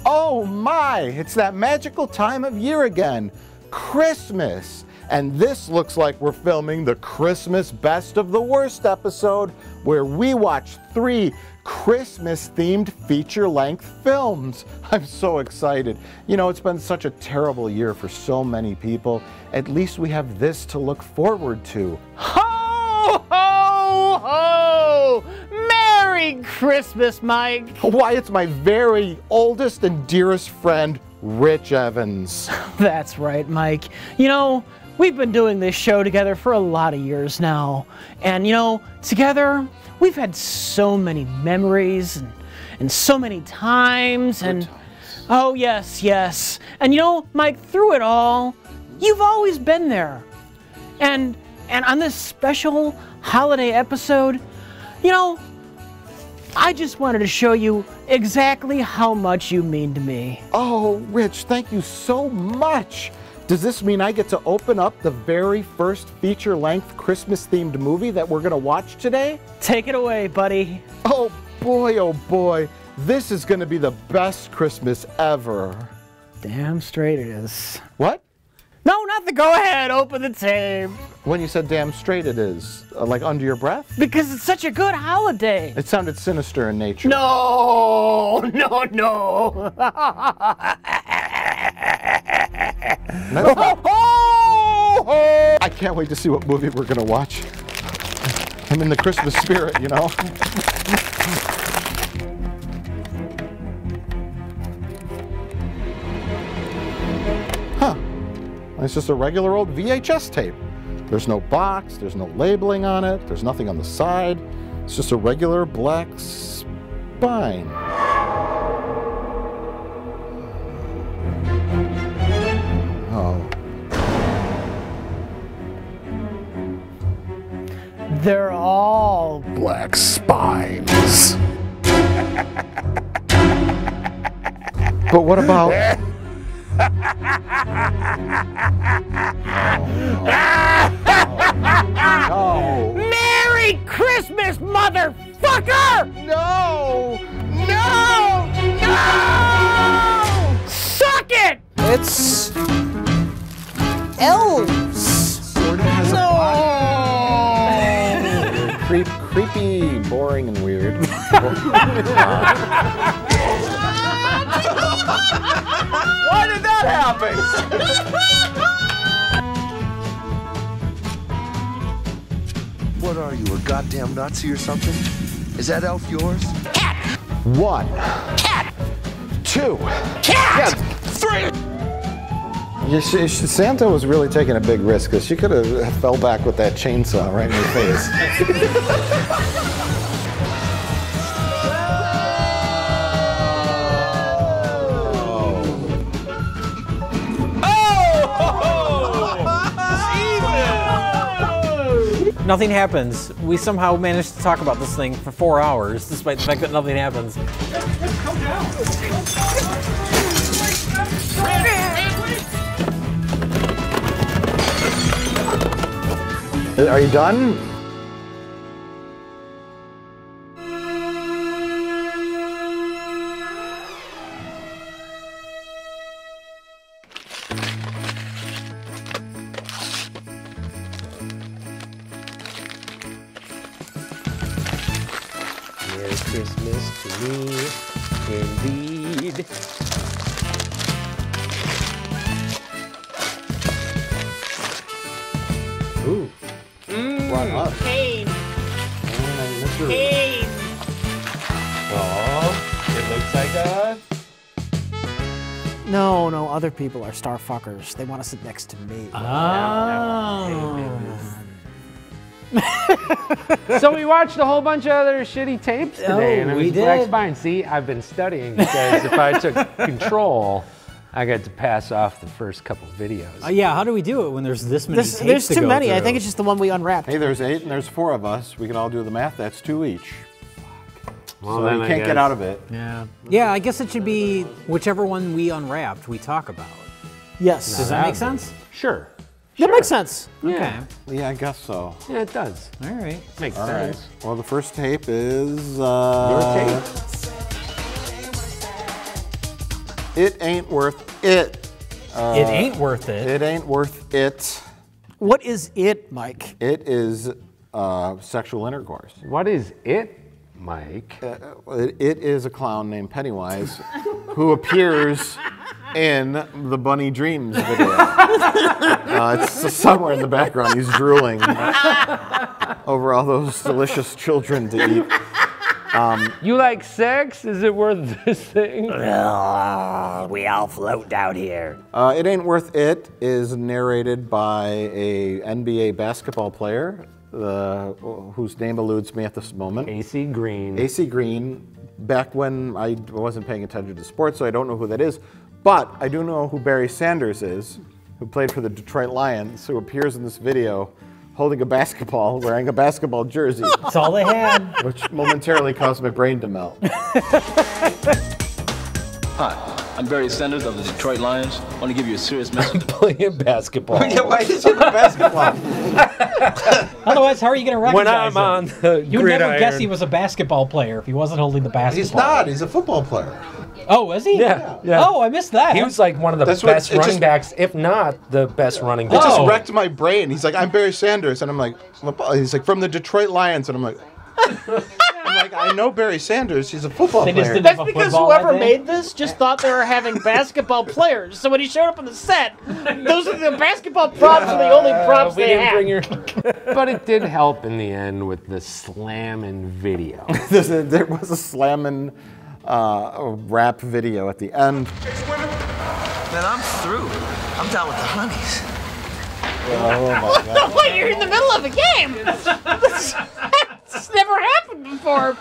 Oh my, it's that magical time of year again, Christmas. And this looks like we're filming the Christmas Best of the Worst episode, where we watch 3 Christmas-themed feature-length films. I'm so excited. You know, it's been such a terrible year for so many people. At least we have this to look forward to. Ho, ho, ho! Merry Christmas, Mike! Why, it's my very oldest and dearest friend, Rich Evans. That's right, Mike. You know, we've been doing this show together for a lot of years now. And you know, together, we've had so many memories and so many times. Oh, yes, yes. And you know, Mike, through it all, you've always been there. And on this special holiday episode, you know, I just wanted to show you exactly how much you mean to me. Oh, Rich, thank you so much. Does this mean I get to open up the very first feature-length Christmas-themed movie that we're gonna watch today? Take it away, buddy. Oh boy, this is gonna be the best Christmas ever. Damn straight it is. What? No, not the go ahead, open the tape. When you said damn straight it is, like under your breath? Because it's such a good holiday. It sounded sinister in nature. No, no, no. I can't wait to see what movie we're gonna watch. I'm in the Christmas spirit, you know? Huh. It's just a regular old VHS tape. There's no box, there's no labeling on it, there's nothing on the side. It's just a regular black spine. Oh. They're all Black spines. But what about... No. Merry Christmas, motherfucker! No! No! No! Suck it! It's elves. Sort of has a creepy, boring, and weird. Why did that happen? What are you, a goddamn Nazi or something? Is that elf yours? Cat! 1. Cat. 2. Cat. Yeah, 3. Yeah, Santa was really taking a big risk because she could have fell back with that chainsaw right in her face. Nothing happens. We somehow managed to talk about this thing for 4 hours, despite the fact that nothing happens. Are you done? Merry Christmas to me, indeed. Ooh. Run up. Pain. Mr. Pain. Oh, it looks like a... No, other people are star fuckers. They want to sit next to me. So we watched a whole bunch of other shitty tapes today, and it we was Black did. Spine. See, I've been studying because if I took control, I got to pass off the first couple videos. Yeah, how do we do it when there's this many tapes There's to too go many. I through? think it's just the one we unwrapped. Hey, there's 8 and there's 4 of us. We can all do the math. That's 2 each. Well, So then you I can't get guess- out of it. Yeah, I guess it should be whichever one we unwrapped, we talk about. Yes. Does that make sense? Sure. That makes sense. Okay. Yeah, I guess so. Yeah, it does. All right. Makes All right. sense. Well, the first tape is Your tape. It Ain't Worth It. It ain't worth it. It ain't worth it. What is it, Mike? It is sexual intercourse. What is it, Mike? It is a clown named Pennywise who appears in the Bunny Dreams video. It's somewhere in the background. He's drooling over all those delicious children to eat. You like sex? Is it worth this thing? We all float down here. It Ain't Worth It is narrated by a NBA basketball player whose name eludes me at this moment. AC Green. AC Green. Back when I wasn't paying attention to sports, so I don't know who that is. But I do know who Barry Sanders is, who played for the Detroit Lions, who appears in this video holding a basketball, wearing a basketball jersey, That's all they had. which momentarily caused my brain to melt. Hi, I'm Barry Sanders of the Detroit Lions. I want to give you a serious message. Playing basketball. Why is he in basketball? Otherwise, how are you going to When recognize I'm on him? the You would never gridiron. guess he was a basketball player if he wasn't holding the basketball. He's not. He's a football player. Oh, was he? Yeah, yeah. Oh, I missed that. He was like one of the That's what- best it running just- backs, if not the best running It back. just Oh. wrecked my brain. He's like, I'm Barry Sanders, and I'm like, he's like from the Detroit Lions, and I'm like, I know Barry Sanders. He's a football They just player. didn't That's have a because football that whoever day? made this just thought they were having basketball players. So when he showed up on the set, those are the basketball props are the only props we they didn't had. bring your. But it did help in the end with the slamming video. There was a slamming rap video at the end. Man, I'm through. I'm down with the honeys. Oh my God. What? You're in the middle of a game. This never happened before.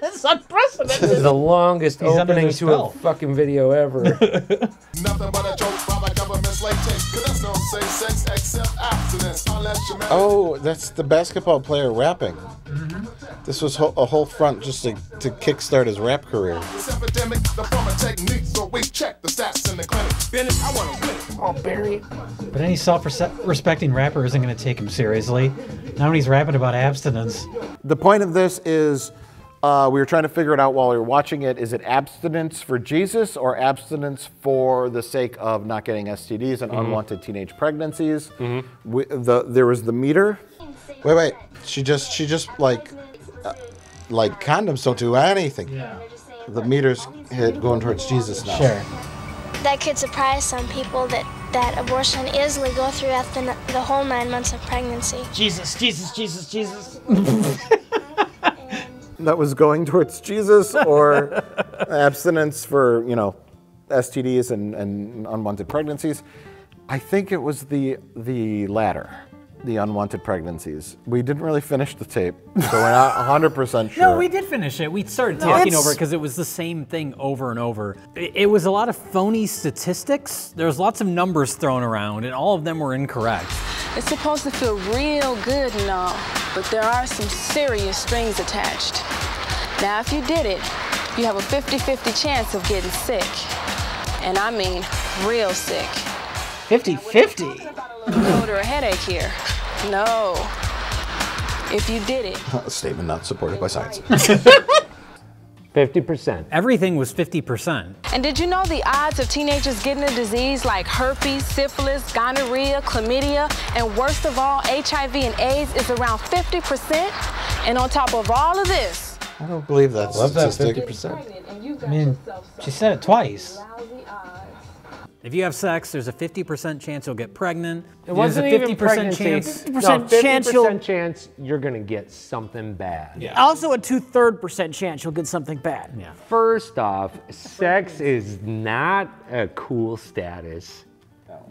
It's unprecedented. This is the longest He's under opening the to a spell. fucking video ever. Nothing but a joke by my government's late take. Cause that's no safe sex except abstinence. Unless you're married. Oh, that's the basketball player rapping. This was a whole front just to kickstart his rap career. This epidemic, the former technique, so we check the stats in the clinic. Finish, I wanna win. Oh, Barry. But any self-respecting rapper isn't going to take him seriously. Not when he's rapping about abstinence. The point of this is we were trying to figure it out while we were watching it. Is it abstinence for Jesus or abstinence for the sake of not getting STDs and unwanted teenage pregnancies? There was the meter. Wait. She just like condoms don't do anything. Yeah. The meter's going towards Jesus now. Sure. That could surprise some people that abortion is legal throughout the whole 9 months of pregnancy. Jesus, Jesus, Jesus, Jesus. That was going towards Jesus or abstinence for, STDs and unwanted pregnancies. I think it was the latter, the unwanted pregnancies. We didn't really finish the tape, so we're not 100% sure. No, we did finish it. We started talking over it because it was the same thing over and over. It was a lot of phony statistics. There was lots of numbers thrown around, and all of them were incorrect. It's supposed to feel real good and all, but there are some serious strings attached. Now, if you did it, you have a 50-50 chance of getting sick. And I mean real sick. 50-50. Cold or a headache here. No. If you did it. A statement not supported by science. 50%. Everything was 50%. And did you know the odds of teenagers getting a disease like herpes, syphilis, gonorrhea, chlamydia, and worst of all, HIV and AIDS is around 50%? And on top of all of this, I don't believe that Love that statistic. 50%. I mean, she said it twice. If you have sex, there's a 50% chance you'll get pregnant. It wasn't there's a even 50% pregnancy. chance. 50% chance 50% chance you're gonna get something bad. Yeah. Also a 2/3% chance you'll get something bad. Yeah. First off, sex is not a cool status.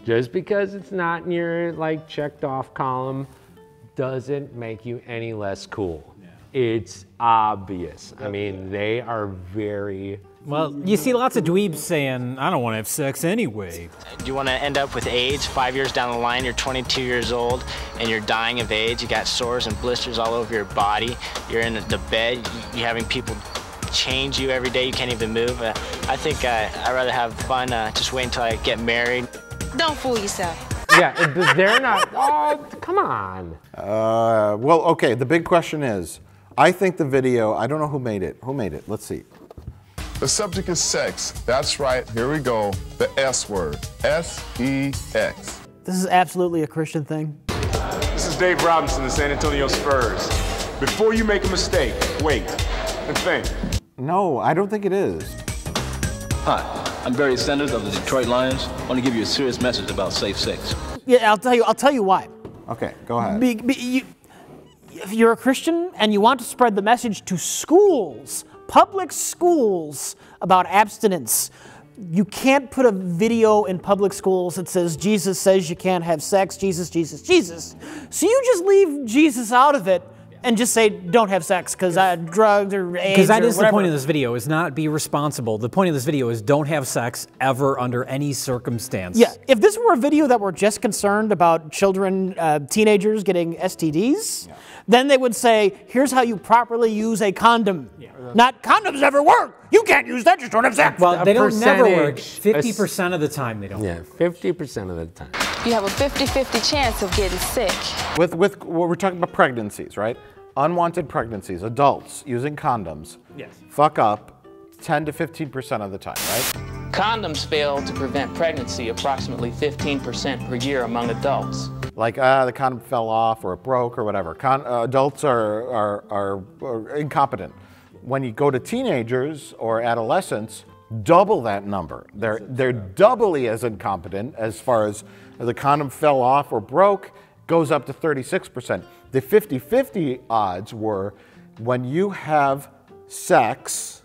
Just because it's not in your checked off column doesn't make you any less cool. It's obvious. I mean, they are very Well, you see lots of dweebs saying, I don't want to have sex anyway. Do you want to end up with AIDS 5 years down the line? You're 22 years old and you're dying of AIDS. You got sores and blisters all over your body. You're in the bed. You're having people change you every day. You can't even move. I think I'd rather have fun. Just wait until I get married. Don't fool yourself. Yeah, they're not. Oh, come on. Well, okay, the big question is, I think the video, I don't know who made it. Who made it? Let's see. The subject is sex. That's right. Here we go. The S word. S-E-X. This is absolutely a Christian thing. This is Dave Robinson, the San Antonio Spurs. Before you make a mistake, wait and think. No, I don't think it is. Hi, I'm Barry Sanders of the Detroit Lions. I want to give you a serious message about safe sex. Yeah, I'll tell you why. Okay, go ahead. If you're a Christian and you want to spread the message to schools, public schools, about abstinence, you can't put a video in public schools that says Jesus says you can't have sex, Jesus, Jesus, Jesus. So you just leave Jesus out of it and just say don't have sex because drugs or AIDS. Because that or is whatever. the point of this video, is not be responsible. The point of this video is don't have sex ever under any circumstance. Yeah, if this were a video that were just concerned about children, teenagers getting STDs, then they would say, here's how you properly use a condom. Not condoms never work. You can't use that, just don't have sex. Well, they don't never work. 50% of the time they don't. Yeah, 50% of the time. You have a 50-50 chance of getting sick. With what we're talking about pregnancies, right? Unwanted pregnancies, adults using condoms. Yes. Fuck up 10 to 15% of the time, right? Condoms fail to prevent pregnancy approximately 15% per year among adults. Like, the condom fell off or it broke or whatever. Adults are incompetent. When you go to teenagers or adolescents, double that number. They're doubly as incompetent as far as the condom fell off or broke, goes up to 36%. The 50-50 odds were when you have sex,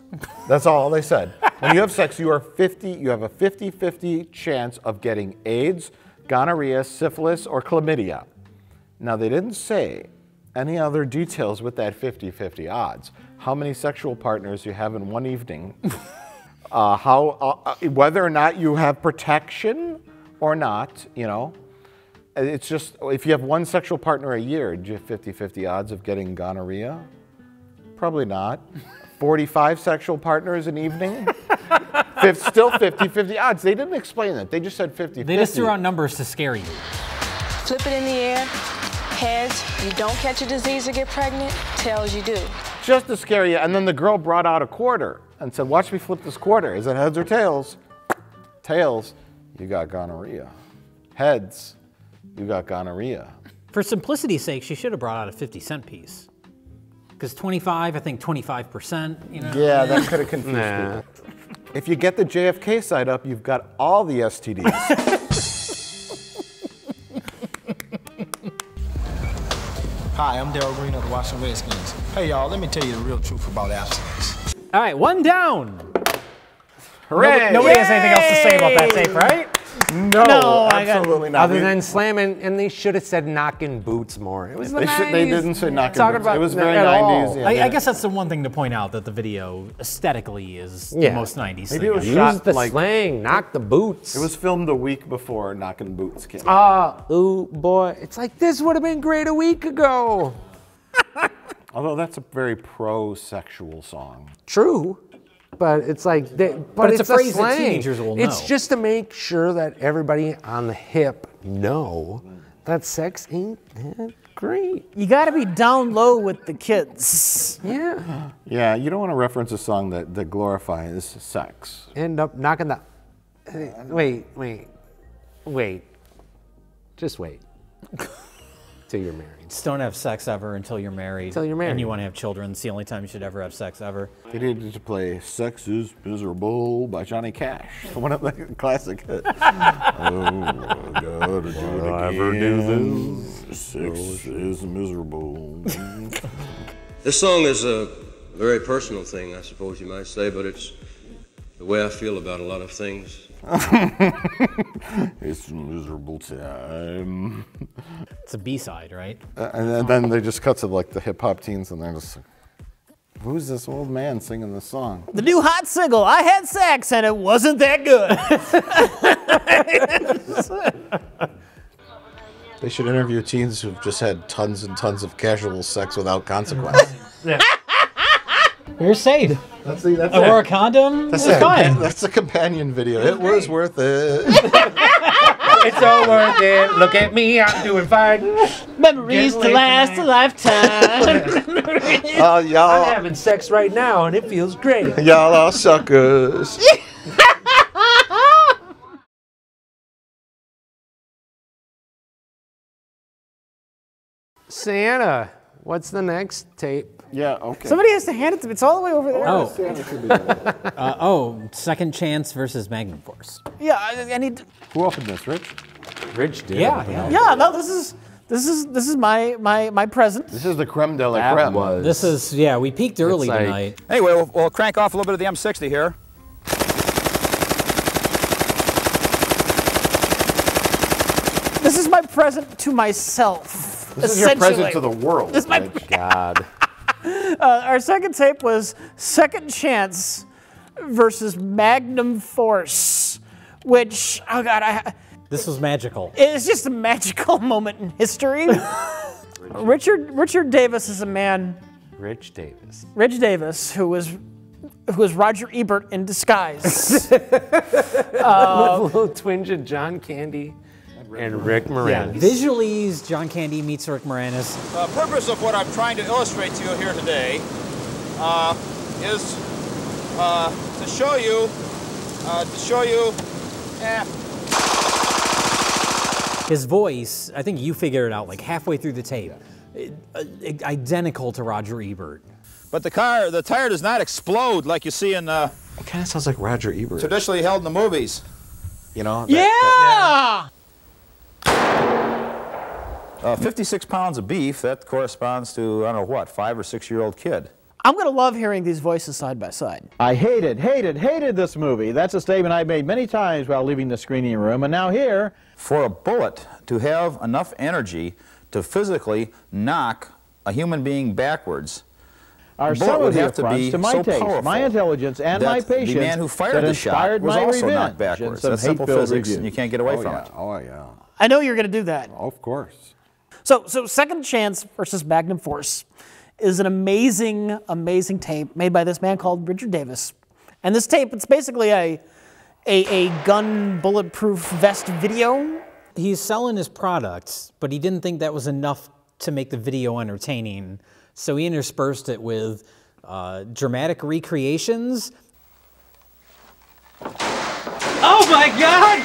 that's all they said. When you have sex, you have a 50-50 chance of getting AIDS, gonorrhea, syphilis, or chlamydia. Now, they didn't say any other details with that 50-50 odds. How many sexual partners you have in one evening, whether or not you have protection or not, you know. It's just, if you have one sexual partner a year, do you have 50-50 odds of getting gonorrhea? Probably not. 45 sexual partners an evening? Still 50-50 odds. They didn't explain that. They just said 50-50. They just threw out numbers to scare you. Flip it in the air. Heads, you don't catch a disease or get pregnant. Tails, you do. Just to scare you. And then the girl brought out a quarter and said, watch me flip this quarter. Is it heads or tails? Tails, you got gonorrhea. Heads, you got gonorrhea. For simplicity's sake, she should have brought out a 50-cent piece. Because 25, I think 25%, you know? Yeah, that could have confused people. If you get the JFK site up, you've got all the STDs. Hi, I'm Darryl Green of the Washington Redskins. Hey, y'all, let me tell you the real truth about abstinence. All right, one down. Hooray! Nobody has anything else to say about that tape, right? No, absolutely not. Other than slamming, and they should have said knocking boots more. It was the 90s. They didn't say knocking Talking boots. about It was very at 90s. all. Yeah, I guess that's the one thing to point out, that the video aesthetically is the most 90s Maybe thing. it was Use shot the like slang, knock the boots. It was filmed a week before Knocking Boots came out. Ooh, boy. It's like, this would have been great a week ago. Although that's a very pro-sexual song. True. But it's like, But it's a phrase slang. that teenagers will know. It's just to make sure that everybody on the hip know that sex ain't that great. You got to be down low with the kids. Yeah. Yeah, you don't want to reference a song that glorifies sex. End up knocking the... Wait. Just wait. Till you're married. Just don't have sex ever until you're married. Until you're married. And you want to have children. It's the only time you should ever have sex ever. They needed to play Sex is Miserable by Johnny Cash. One of the classic hits. Oh, I gotta do it again. Sex is miserable. This song is a very personal thing, I suppose you might say, but it's the way I feel about a lot of things. It's a miserable time. It's a B-side, right? And then they just cut to like the hip hop teens, and they're just. Who's this old man singing the song? The new hot single, I Had Sex and It Wasn't That Good. They should interview teens who've just had tons and tons of casual sex without consequence. You're safe. That's I wore a condom. That's it's fine. That's a companion video. It was worth it. It's all worth it. Look at me, I'm doing fine. Memories to last a lifetime. Y'all. I'm having sex right now, and it feels great. Y'all are suckers. Santa, what's the next tape? Yeah, okay. Somebody has to hand it to me. It's all the way over there. Oh, Second Chance versus Magnum Force. Yeah, I need. Who opened this, Rich? Rich did. Yeah. No, this is my present. This is the creme de la creme. This is, we peaked early tonight. Anyway, we'll crank off a little bit of the M60 here. This is my present to myself. This is your present to the world. This is my God. Our second tape was Second Chance versus Magnum Force, which, oh God, this was magical. It's just a magical moment in history. Richard Davis is a man. Rich Davis. Rich Davis, who was Roger Ebert in disguise. With a little twinge of John Candy and Rick Moranis. Visualese John Candy meets Rick Moranis. The purpose of what I'm trying to illustrate to you here today is to show you his voice, I think you figured it out like halfway through the tape. Identical to Roger Ebert. But the tire does not explode like you see in It kind of sounds like Roger Ebert. traditionally held in the movies. You know? 56 pounds of beef, that corresponds to, I don't know what, 5 or 6 year old kid. I'm going to love hearing these voices side by side. I hated this movie. That's a statement I've made many times while leaving the screening room, and now here... For a bullet to have enough energy to physically knock a human being backwards, are some of the affronts to my taste, my intelligence, and my patience the man who fired the shot was also knocked backwards. That's simple physics, and you can't get away from it. Oh, yeah. I know you're going to do that. Of course. So Second Chance versus Magnum Force is an amazing, amazing tape made by this man called Richard Davis. And this tape, it's basically a gun bulletproof vest video. He's selling his products, but he didn't think that was enough to make the video entertaining. So he interspersed it with dramatic recreations. Oh my God!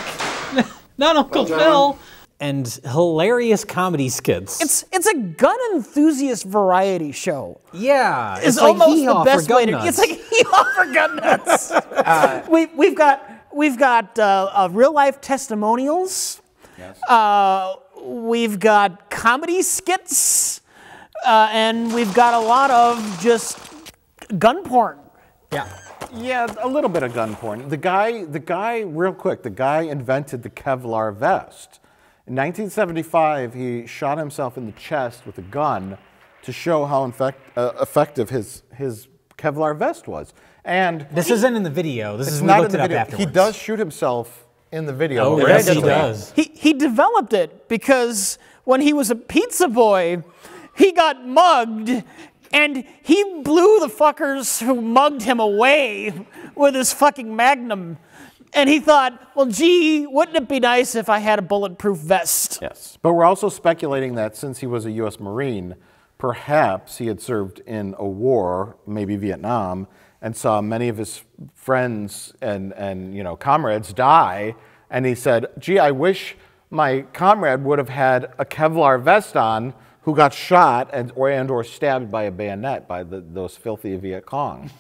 Not Uncle Phil! And hilarious comedy skits. It's a gun enthusiast variety show. Yeah, it's like almost the best way to. It's like hee-haw for gun nuts. We've got real life testimonials. Yes. We've got comedy skits, and we've got a lot of just gun porn. Yeah. Yeah, a little bit of gun porn. The guy, real quick, the guy invented the Kevlar vest. In 1975, he shot himself in the chest with a gun to show how effective his Kevlar vest was. And this isn't in the video. This is we not looked in the it video. up afterwards. He does shoot himself in the video. Oh, yes, he does. He developed it because when he was a pizza boy, he got mugged, and he blew the fuckers who mugged him away with his fucking Magnum. And he thought, well, gee, wouldn't it be nice if I had a bulletproof vest? Yes, but we're also speculating that since he was a U.S. Marine, perhaps he had served in a war, maybe Vietnam, and saw many of his friends and comrades die, and he said, gee, I wish my comrade would have had a Kevlar vest on who got shot or stabbed by a bayonet by those filthy Viet Cong.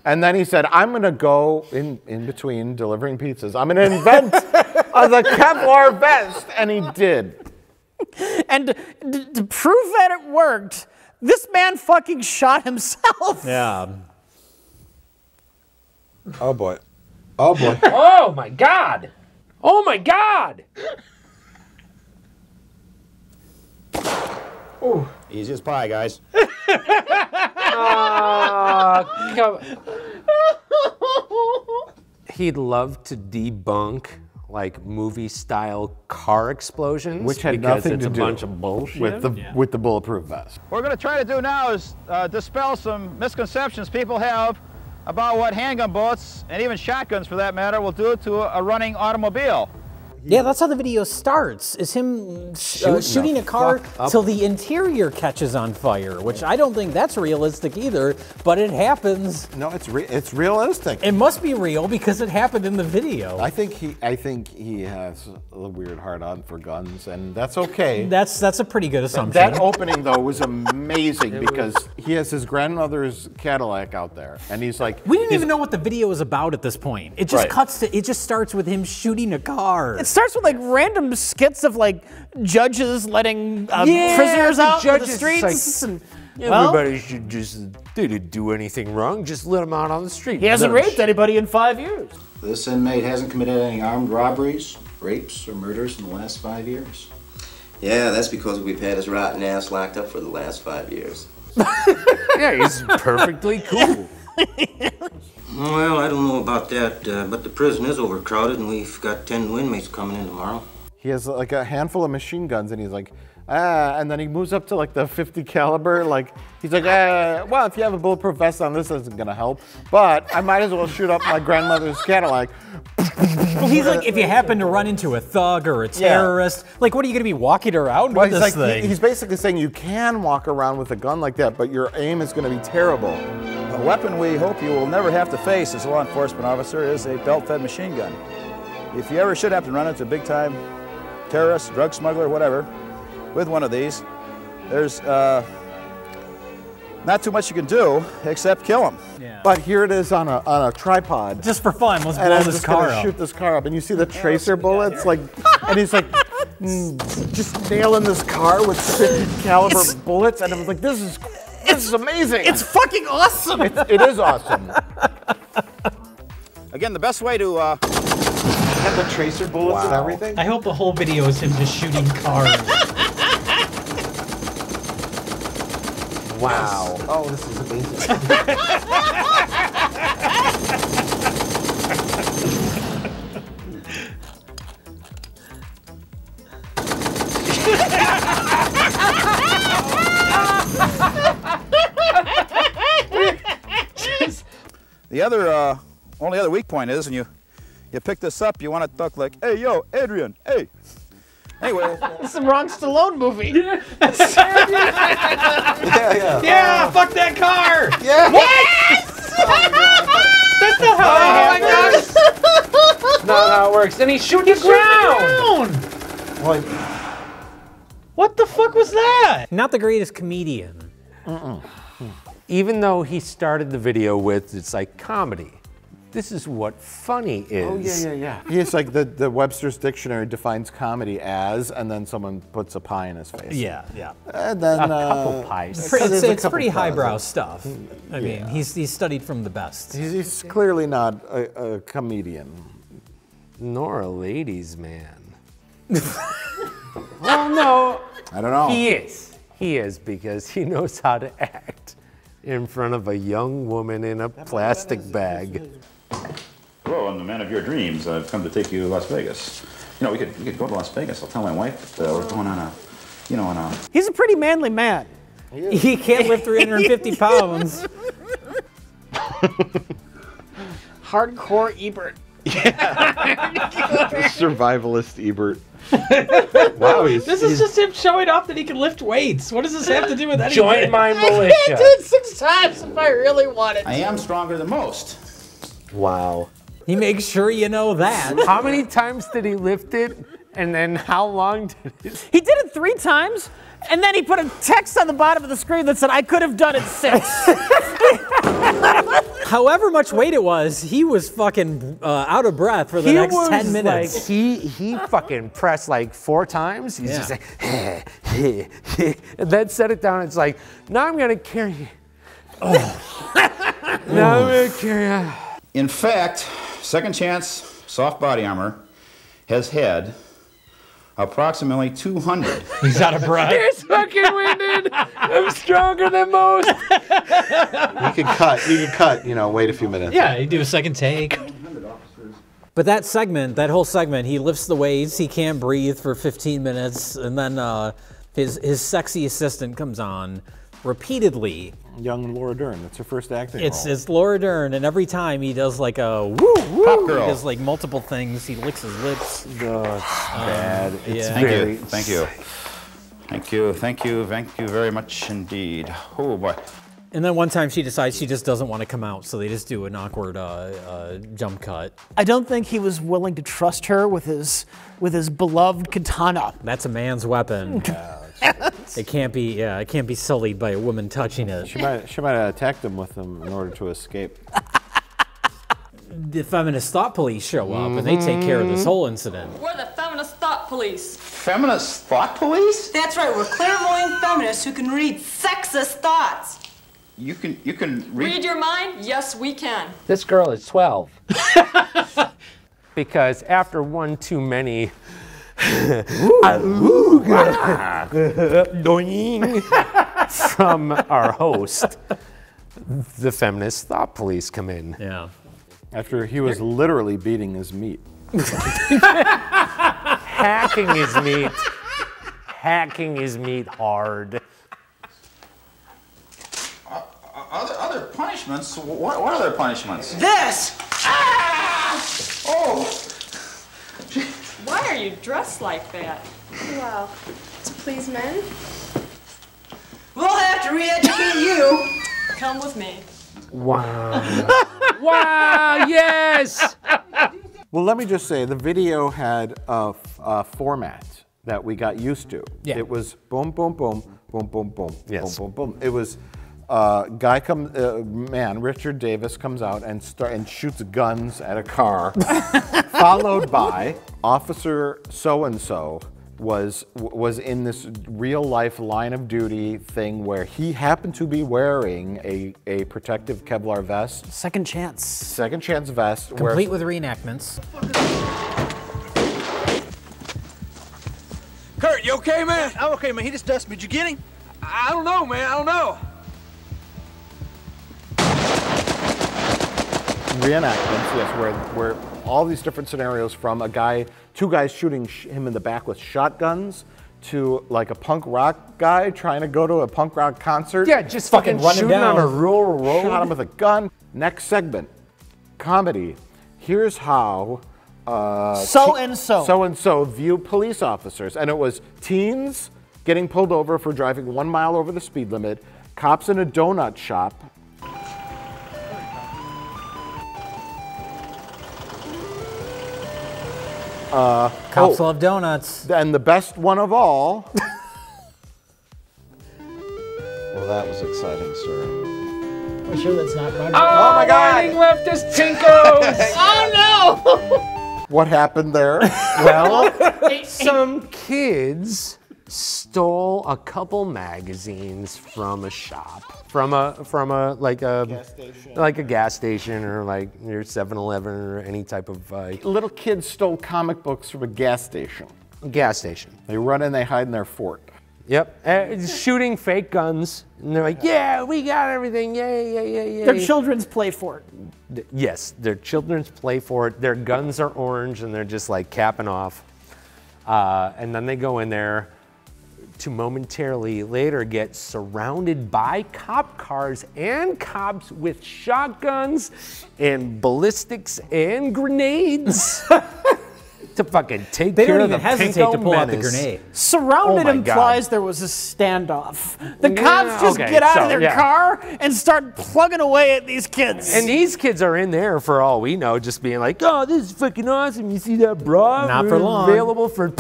And then he said, I'm going to go in between delivering pizzas. I'm going to invent the Kevlar vest. And he did. And to prove that it worked, this man fucking shot himself. Yeah. Oh, boy. Oh, boy. Oh, my God. Oh, my God. Easy as pie, guys. He'd love to debunk like movie-style car explosions, which had because nothing it's to a do bunch of bullshit with the bulletproof vest. What we're going to try to do now is dispel some misconceptions people have about what handgun bullets, and even shotguns for that matter, will do to a running automobile. Yeah, that's how the video starts, is him shooting a car till the interior catches on fire, which I don't think that's realistic either, but it happens. No, it's realistic. It must be real because it happened in the video. I think he has a weird heart-on for guns, and that's okay. That's a pretty good assumption. That opening, though, was amazing because he has his grandmother's Cadillac out there, and he's like... We didn't even know what the video was about at this point. It just cuts to, it just starts with him shooting a car. It starts with like random skits of like judges letting prisoners out in the streets. Like, everybody should just, they didn't do anything wrong, just let them out on the street. He hasn't raped anybody in 5 years. This inmate hasn't committed any armed robberies, rapes, or murders in the last 5 years. Yeah, that's because we've had his rotten ass locked up for the last 5 years. Yeah, he's perfectly cool. Well, I don't know about that, but the prison is overcrowded and we've got 10 new inmates coming in tomorrow. He has like a handful of machine guns, and he's like, and then he moves up to like the 50 caliber. Like, he's like, well, if you have a bulletproof vest on, this isn't gonna help, but I might as well shoot up my grandmother's Cadillac. Well, he's like, if you happen to run into a thug or a terrorist, like, what are you gonna be walking around with this thing? He's basically saying you can walk around with a gun like that, but your aim is gonna be terrible. A weapon we hope you will never have to face as a law enforcement officer is a belt-fed machine gun. If you ever should have to run into a big-time terrorist, drug smuggler, whatever, with one of these, there's not too much you can do except kill him. Yeah. But here it is on a tripod. Just for fun, let's and blow I'm this just car gonna up. shoot this car up, and you see the tracer bullets, like, and he's like, just nailing this car with 50 caliber bullets, and I was like, this is amazing. It's fucking awesome. It is awesome. Again, the best way to have the tracer bullets and everything. I hope the whole video is him just shooting cars. Wow. Oh, this is amazing. The other, only other weak point is when you pick this up, you want to talk like, hey, yo, Adrian, hey. Anyway. It's the Ron Stallone movie. Yeah. Yeah, fuck that car! Yeah. What? That's not how Oh my gosh! That's not how it works. And he's shooting the ground! What the fuck was that? Not the greatest comedian. Even though he started the video with, it's like comedy. This is what funny is. Oh, yeah. It's like the Webster's Dictionary defines comedy as, and then someone puts a pie in his face. Yeah. And then a couple pies. It's pretty highbrow stuff. I mean, he's studied from the best. He's clearly not a comedian. Nor a ladies' man. Well, no. I don't know. He is. He is, because he knows how to act in front of a young woman in a plastic bag. Hello, I'm the man of your dreams. I've come to take you to Las Vegas. You know, we could go to Las Vegas. I'll tell my wife that we're going on a, He's a pretty manly man. He can't lift 350 pounds. Hardcore Ebert. Survivalist Ebert. Wow, This is just him showing off that he can lift weights. What does this have to do with anything? Join my militia. I did it 6 times if I really wanted to. I am stronger than most. Wow. He makes sure you know that. How many times did he lift it? And then how long did it? He did it 3 times, and then he put a text on the bottom of the screen that said, I could have done it 6. However much weight it was, he was fucking out of breath for the next 10 minutes. Like, he fucking pressed like 4 times. He's just like, and then set it down. It's like, now I'm gonna carry you. Oh. Now I'm gonna carry you. In fact, Second Chance soft body armor has had approximately 200. He's out of breath. He's fucking winded. I'm stronger than most. You can cut. You can cut. You know, wait a few minutes. Yeah, you do a second take. But that segment, that whole segment, he lifts the weights, he can't breathe for 15 minutes, and then his sexy assistant comes on repeatedly. Young Laura Dern. That's her first acting role. It's Laura Dern, and every time he does like a woo woo, Pop girl. He does like multiple things. He licks his lips. Oh, it's bad. It's yeah. Thank you. Thank you. Thank you. Thank you very much indeed. Oh boy. And then one time she decides she just doesn't want to come out, so they just do an awkward jump cut. I don't think he was willing to trust her with his beloved katana. That's a man's weapon. It can't be sullied by a woman touching it. She might have attacked him with them in order to escape. The feminist thought police show up and they take care of this whole incident. We're the feminist thought police. Feminist thought police? That's right, we're clairvoyant feminists who can read sexist thoughts. You can Read your mind? Yes, we can. This girl is 12. Because after one too many from our host, the feminist thought police come in. Yeah. After he was literally beating his meat. Hacking his meat. Hacking his meat hard. Other punishments? What other punishments? This! Ah! Oh! Why are you dressed like that? Well, to please men. We'll have to re-educate you. Come with me. Wow. Wow, yes! Well, let me just say, the video had a format that we got used to. Yeah. It was boom, boom, boom, boom, boom, boom, Yes. boom, boom, boom. It was Richard Davis comes out and shoots guns at a car, followed by Officer so-and-so was in this real life line of duty thing where he happened to be wearing a protective Kevlar vest. Second chance. Second chance vest. Complete with reenactments. Kurt, you okay, man? I'm okay, man. He just dusted me. Did you get him? I don't know, man. I don't know. Reenactments, yes, where all these different scenarios from two guys shooting him in the back with shotguns to like a punk rock guy trying to go to a punk rock concert. Yeah, just fucking shooting on a rural road. Shot him with a gun. Next segment, comedy. Here's how so-and-so view police officers. And it was teens getting pulled over for driving 1 mile over the speed limit, cops in a donut shop. Cops love donuts. And the best one of all. Well, that was exciting, sir. I'm sure that's not Roger. Oh my God! Leftist tinkos! Oh no! What happened there? Well, some kids stole a couple magazines from a shop, from a gas station or like your 7-Eleven or any type of. Little kids stole comic books from a gas station. Gas station. They run in, they hide in their fort. Yep, shooting fake guns, and they're like, "Yeah, we got everything, yay!" Their children's play fort. Yes, their children's play fort. Their guns are orange, and they're just like capping off. And then they go in there to momentarily later get surrounded by cop cars and cops with shotguns and ballistics and grenades. To fucking take care of the hesitate to pull out the grenade. Surrounded implies there was a standoff. The cops just get out of their car and start plugging away at these kids. And these kids are in there for all we know, just being like, "Oh, this is fucking awesome. You see that bra? Not for long. Available for."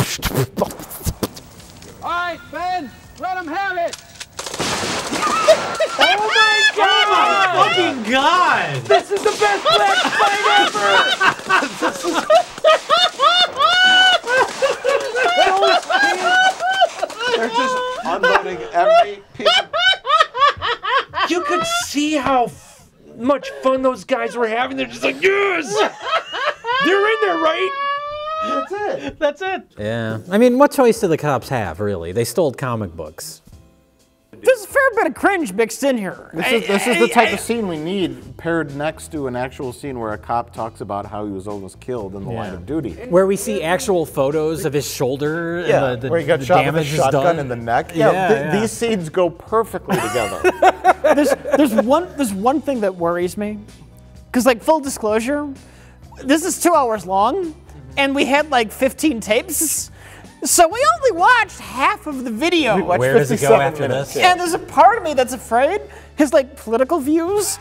All right, Ben, let him have it. Oh my God! Oh my fucking God! This is the best black fight ever! They're just unloading every piece of... You could see how much fun those guys were having. They're just like, yes! They're in there, right? That's it. That's it. Yeah. I mean, what choice do the cops have, really? They stole comic books. There's a fair bit of cringe mixed in here. This is the type of scene we need paired next to an actual scene where a cop talks about how he was almost killed in the line of duty. Where we see actual photos of his shoulder and the where he got shot with a damage is shotgun done. in the neck. Yeah, These scenes go perfectly together. There's one thing that worries me, because like full disclosure, this is 2 hours long, and we had like 15 tapes. So we only watched half of the video. Where does it go after this? And there's a part of me that's afraid his like political views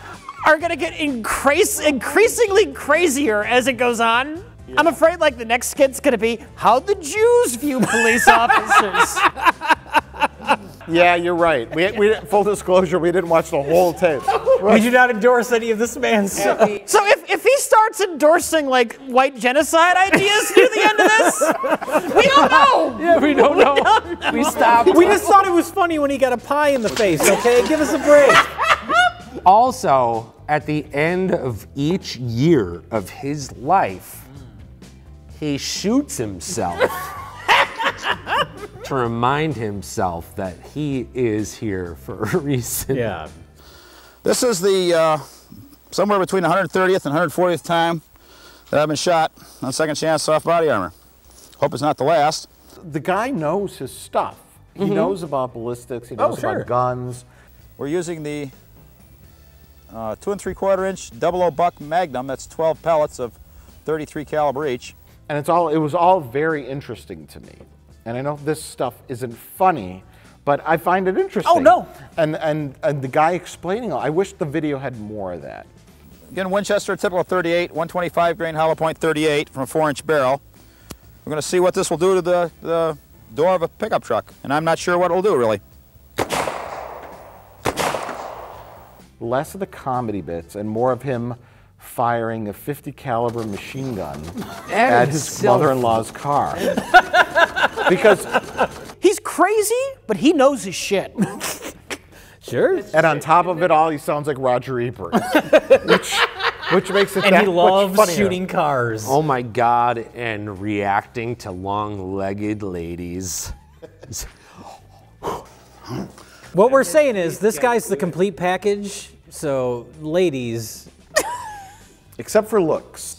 are gonna get increasingly crazier as it goes on. Yeah. I'm afraid like the next skit's gonna be how the Jews view police officers. Yeah, you're right. We full disclosure, we didn't watch the whole tape. We do not endorse any of this man's. So if he starts endorsing like white genocide ideas near the end of this, we don't know. Yeah, we don't know. We stopped. We just thought it was funny when he got a pie in the face, okay? Give us a break. Also, at the end of each year of his life, he shoots himself to remind himself that he is here for a reason. Yeah. This is the somewhere between 130th and 140th time that I've been shot on second chance soft body armor. Hope it's not the last. The guy knows his stuff. He knows about ballistics. He knows about guns. We're using the 2 3/4 inch 00 buck Magnum. That's 12 pellets of 33 caliber each. And it was all very interesting to me. And I know this stuff isn't funny, but I find it interesting. Oh, no. And the guy explaining, I wish the video had more of that. Again, Winchester, typical 38, 125 grain hollow point 38 from a 4-inch barrel. We're going to see what this will do to the door of a pickup truck, and I'm not sure what it will do, really. Less of the comedy bits and more of him firing a 50 caliber machine gun at his mother-in-law's car. Because he's crazy, but he knows his shit. Sure. And on top of it all, he sounds like Roger Ebert, which makes it and that he loves much funnier. shooting cars. Oh my God, and reacting to long-legged ladies. What we're saying is this guy's the complete package, so ladies. Except for looks.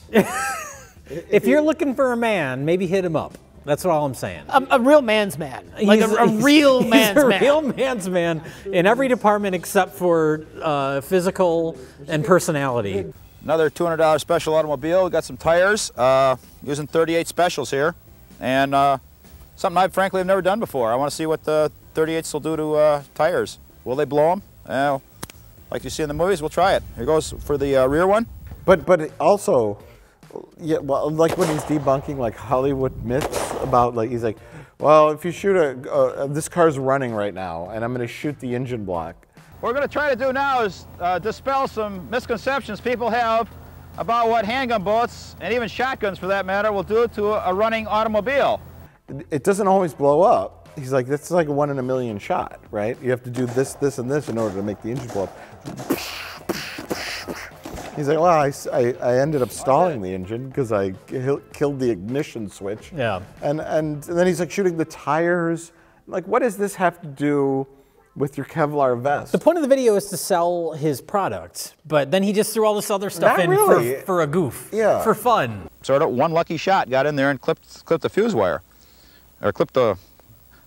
If you're looking for a man, maybe hit him up. That's all I'm saying. A real man's man. Like a real man's man. He's a real man's man in every department except for physical and personality. Another $200 special automobile. We got some tires, using 38 specials here. And something I frankly have never done before. I want to see what the 38s will do to tires. Will they blow them? Like you see in the movies, we'll try it. Here goes for the rear one. But also, yeah, well, like when he's debunking like Hollywood myths about like, he's like, well, if you shoot this car's running right now and I'm going to shoot the engine block. What we're going to try to do now is dispel some misconceptions people have about what handgun bullets, and even shotguns for that matter, will do to a running automobile. It doesn't always blow up. He's like, that's like a 1 in a million shot, right? You have to do this, this, and this in order to make the engine blow up. He's like, well, I ended up stalling the engine because I killed the ignition switch. Yeah. And then he's like shooting the tires. Like, what does this have to do with your Kevlar vest? The point of the video is to sell his product, but then he just threw all this other stuff for a goof. Yeah. For fun. Sort of one lucky shot got in there and clipped the fuse wire. Or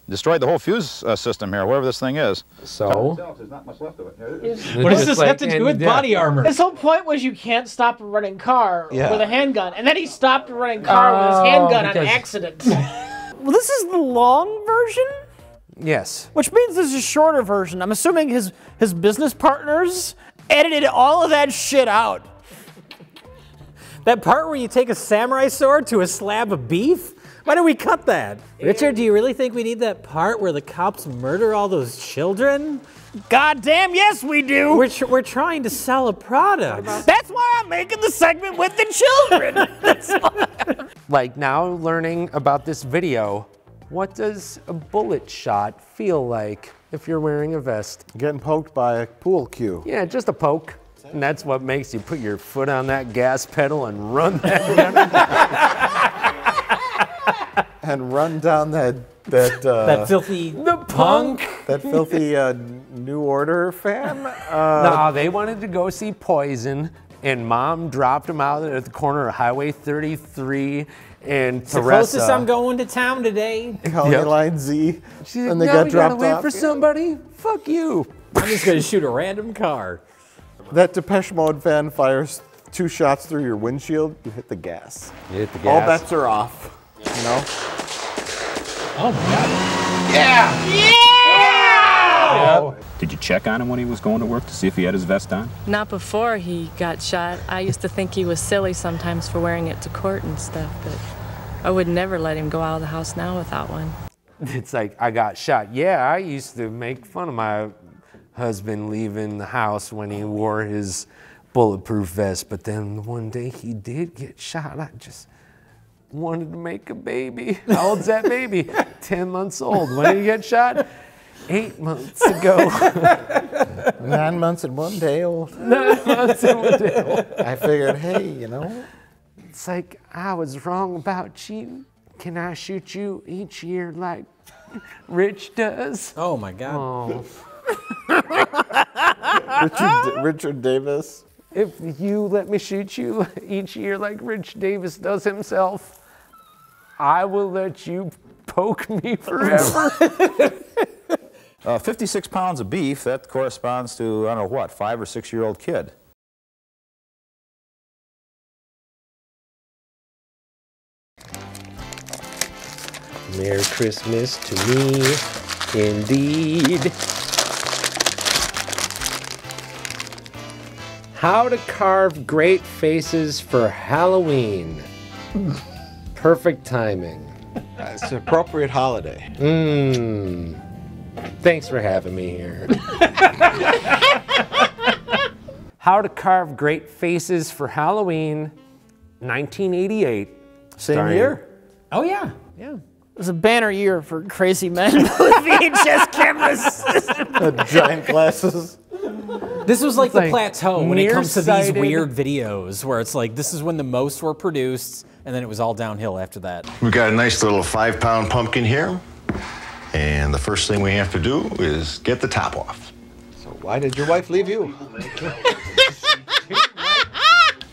destroyed the whole fuse system here, whatever this thing is. So? There's not much left of it. What does this have to do with body armor? His whole point was you can't stop a running car with a handgun, and then he stopped a running car with his handgun on accident. Well, this is the long version? Yes. Which means there's a shorter version. I'm assuming his business partners edited all of that shit out. That part where you take a samurai sword to a slab of beef? Why don't we cut that? Richard, do you really think we need that part where the cops murder all those children? Goddamn, yes we do. We're trying to sell a product. That's why I'm making the segment with the children. That's why. Like now learning about this video, what does a bullet shot feel like if you're wearing a vest? Getting poked by a pool cue. Yeah, just a poke. And that's what makes you put your foot on that gas pedal and run that. and run down that that filthy punk. That filthy New Order fan. No, they wanted to go see Poison, and Mom dropped them out at the corner of Highway 33 and It's the closest I'm going to town today. County Line Z. She's like, and they no, got we dropped gotta wait off. for somebody. Fuck you. I'm just gonna shoot a random car. That Depeche Mode fan fires 2 shots through your windshield, you hit the gas. You hit the gas. All bets are off. You know? Oh my God. Yeah! Yeah! Did you check on him when he was going to work to see if he had his vest on? Not before he got shot. I used to think he was silly sometimes for wearing it to court and stuff, but I would never let him go out of the house now without one. It's like, I got shot. Yeah, I used to make fun of my husband leaving the house when he wore his bulletproof vest, but then one day he did get shot. I just wanted to make a baby. How old's that baby? 10 months old. When did he get shot? 8 months ago. 9 months and 1 day old. 9 months and 1 day old. I figured, hey, you know. It's like, I was wrong about cheating. Can I shoot you each year like Rich does? Oh my God. Oh. Richard Davis. If you let me shoot you each year like Rich Davis does himself, I will let you poke me forever. 56 pounds of beef, that corresponds to, I don't know what, 5 or 6 year old kid. Merry Christmas to me, indeed. How to carve great faces for Halloween. Perfect timing. It's an appropriate holiday. Thanks for having me here. How to carve great faces for Halloween, 1988. Same year? Oh yeah. Yeah. It was a banner year for crazy men with VHS cameras. Giant glasses. This was like It's the like plateau when it comes to these nearsighted. weird videos where it's like, this is when the most were produced, and then it was all downhill after that. We've got a nice little 5-pound pumpkin here. And the first thing we have to do is get the top off. So why did your wife leave you?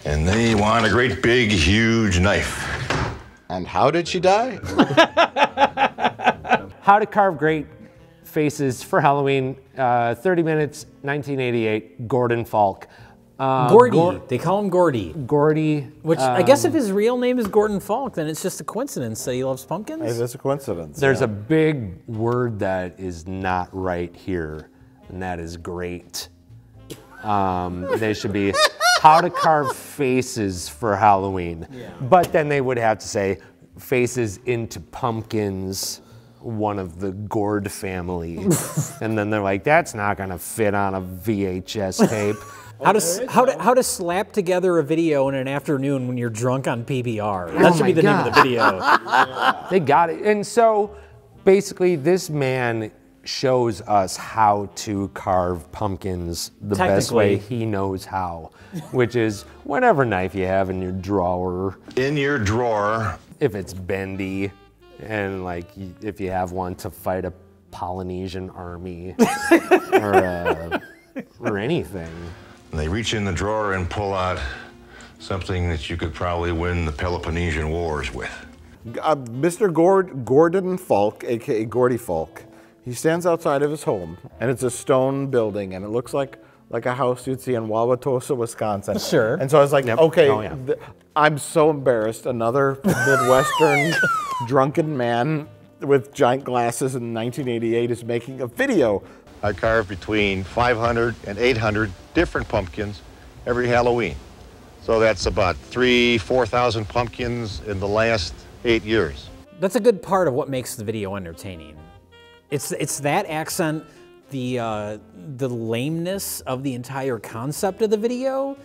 And they want a great big, huge knife. And how did she die? How to carve great faces for Halloween, 30 minutes, 1988, Gordon Falk. Gordy. They call him Gordy. Gordy. Which I guess if his real name is Gordon Falk, then it's just a coincidence that he loves pumpkins. Hey, that's a coincidence. There's a big word that is not right here, and that is great. They should be how to carve faces for Halloween. Yeah. But then they would have to say faces into pumpkins, one of the Gord family. And then they're like, that's not gonna fit on a VHS tape. How to slap together a video in an afternoon when you're drunk on PBR. That should be the name of the video. They got it. And so basically this man shows us how to carve pumpkins the best way he knows how, which is whatever knife you have in your drawer. In your drawer. If it's bendy, and like if you have one to fight a Polynesian army or anything. And they reach in the drawer and pull out something that you could probably win the Peloponnesian Wars with. Mr. Gordon Falk, aka Gordy Falk, he stands outside of his home, and it's a stone building, and it looks like a house you'd see in Wauwatosa, Wisconsin. Sure. And so I was like, okay, Oh, yeah. I'm so embarrassed. Another Midwestern drunken man with giant glasses in 1988 is making a video. I carve between 500 and 800 different pumpkins every Halloween. So that's about 4,000 pumpkins in the last 8 years. That's a good part of what makes the video entertaining. It's that accent, the lameness of the entire concept of the video,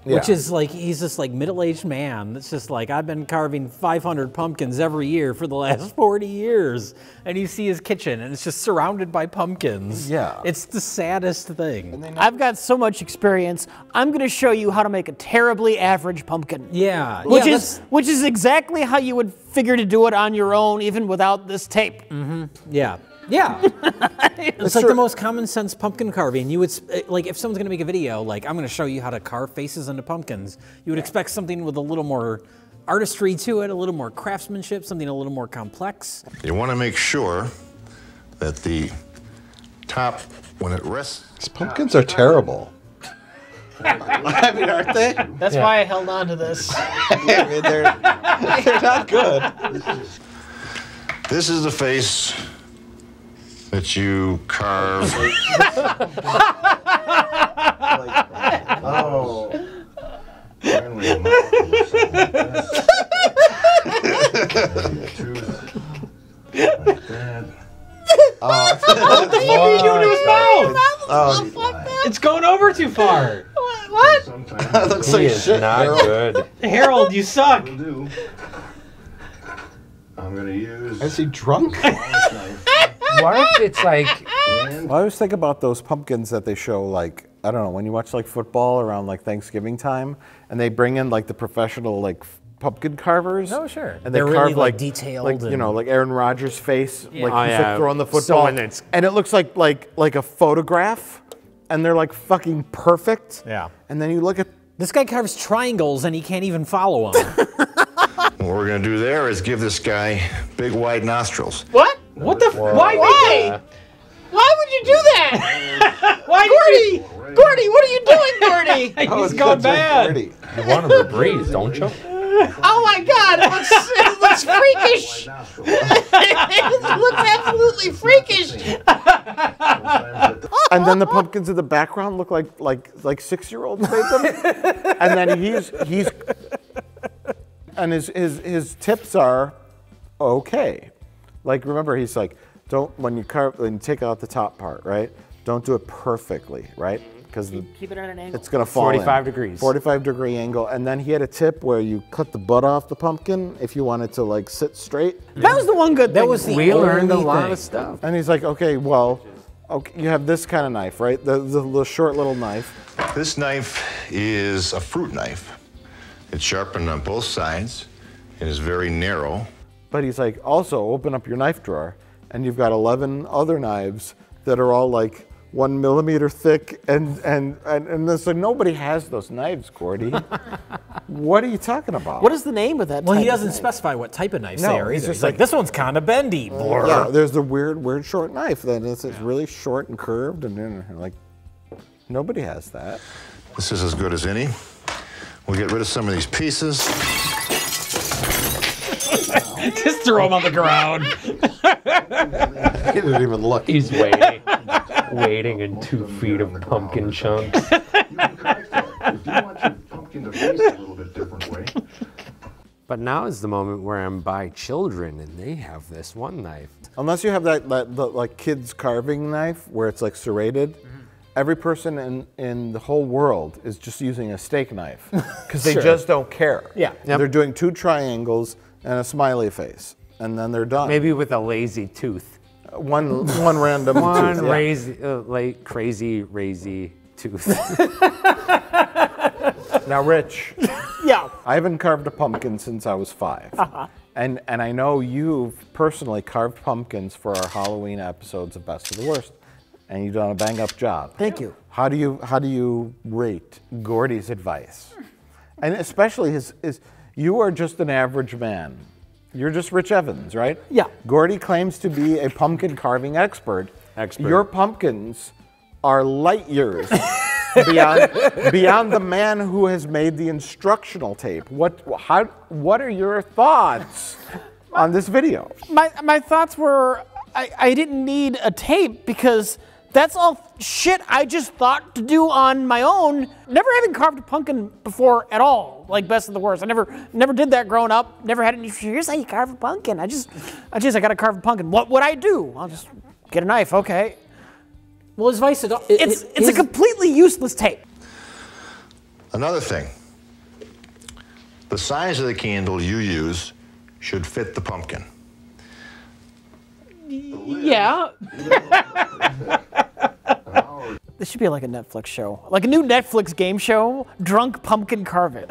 which is like, he's this like middle-aged man that's just like, I've been carving 500 pumpkins every year for the last 40 years. And you see his kitchen and it's just surrounded by pumpkins. Yeah. It's the saddest thing. I've got so much experience. I'm going to show you how to make a terribly average pumpkin. Yeah. Which is exactly how you would figure to do it on your own, even without this tape. Yeah. Yeah. It's like the most common sense pumpkin carving. You would, like, if someone's going to make a video, like, I'm going to show you how to carve faces into pumpkins, you would expect something with a little more artistry to it, a little more craftsmanship, something a little more complex. You want to make sure that the top, when it rests... These pumpkins are terrible. I mean, aren't they? That's why I held on to this. I mean, they're not good. This is the face that you carve. Oh. What the heck are you doing to his mouth? It's going over too far. What? That looks like shit. Not Harold. good. Harold, you suck. I'm going to use... Is he drunk? What if it's like... I always think about those pumpkins that they show, like, I don't know, when you watch like football around like Thanksgiving time, and they bring in like the professional like pumpkin carvers. Oh, sure. And they They're carve really, like, detailed like, you know, like Aaron Rodgers' face, Yeah. like Oh, he's yeah. like throwing the So football, when it's- and it looks like a photograph, and they're like fucking perfect. Yeah. And then you look at This guy carves triangles and he can't even follow them. What we're going to do there is give this guy big, wide nostrils. What? What the? Why? Why would you do that? Why, Gordy, what are you doing, Gordy? He's gone bad. You want him to breathe, don't you? Oh my God! It looks freakish. It looks absolutely freakish. and then the pumpkins in the background look like 6-year-olds made them. And then he's and his tips are okay. Like, remember, he's like, when you take out the top part, right? Don't do it perfectly, right? Because keep it at an angle. it's gonna fall 45 in. degrees. 45-degree angle. And then he had a tip where you cut the butt off the pumpkin if you wanted to like sit straight. That was the one good thing. That was the We learned a only lot thing. of stuff. And he's like, okay, well, okay, you have this kind of knife, right? The short little knife. This knife is a fruit knife. It's sharpened on both sides. It is very narrow. But he's like, also open up your knife drawer, and you've got 11 other knives that are all like 1 millimeter thick, and so nobody has those knives, Gordy. What are you talking about? What is the name of that? Well, he type of doesn't knife? specify what type of knives No, they are he's either. just He's like, like- this one's kind of bendy. Yeah, there's the weird short knife that is really short and curved, and then like nobody has that. This is as good as any. We'll get rid of some of these pieces. Just throw him on the ground. He didn't even look. He's waiting. Waiting in 2 feet of pumpkin chunks. If you want your pumpkin to face a little bit different way. But now is the moment where I'm by children and they have this one knife. Unless you have that like kids carving knife where it's like serrated. Every person in the whole world is just using a steak knife because they just don't care. Yeah. Yep. They're doing 2 triangles and a smiley face, and then they're done. Maybe with a lazy tooth. One random One tooth. Yeah. crazy tooth. Now, Rich. Yeah. I haven't carved a pumpkin since I was 5. And I know you've personally carved pumpkins for our Halloween episodes of Best of the Worst. And you've done a bang-up job. Thank you. How do you rate Gordy's advice? And especially his you are just an average man. You're just Rich Evans, right? Yeah. Gordy claims to be a pumpkin carving expert. Your pumpkins are light years beyond the man who has made the instructional tape. What are your thoughts on this video? My thoughts were I didn't need a tape because that's all shit I just thought to do on my own. Never having carved a pumpkin before at all, like Best of the Worst. I never did that growing up. Never had any. Here's how you carve a pumpkin. I gotta carve a pumpkin. What would I do? I'll just get a knife. Okay. Well, his advice It's a completely useless tape. Another thing, the size of the candle you use should fit the pumpkin. Yeah. This should be like a Netflix show. Like a new Netflix game show, Drunk Pumpkin Carving.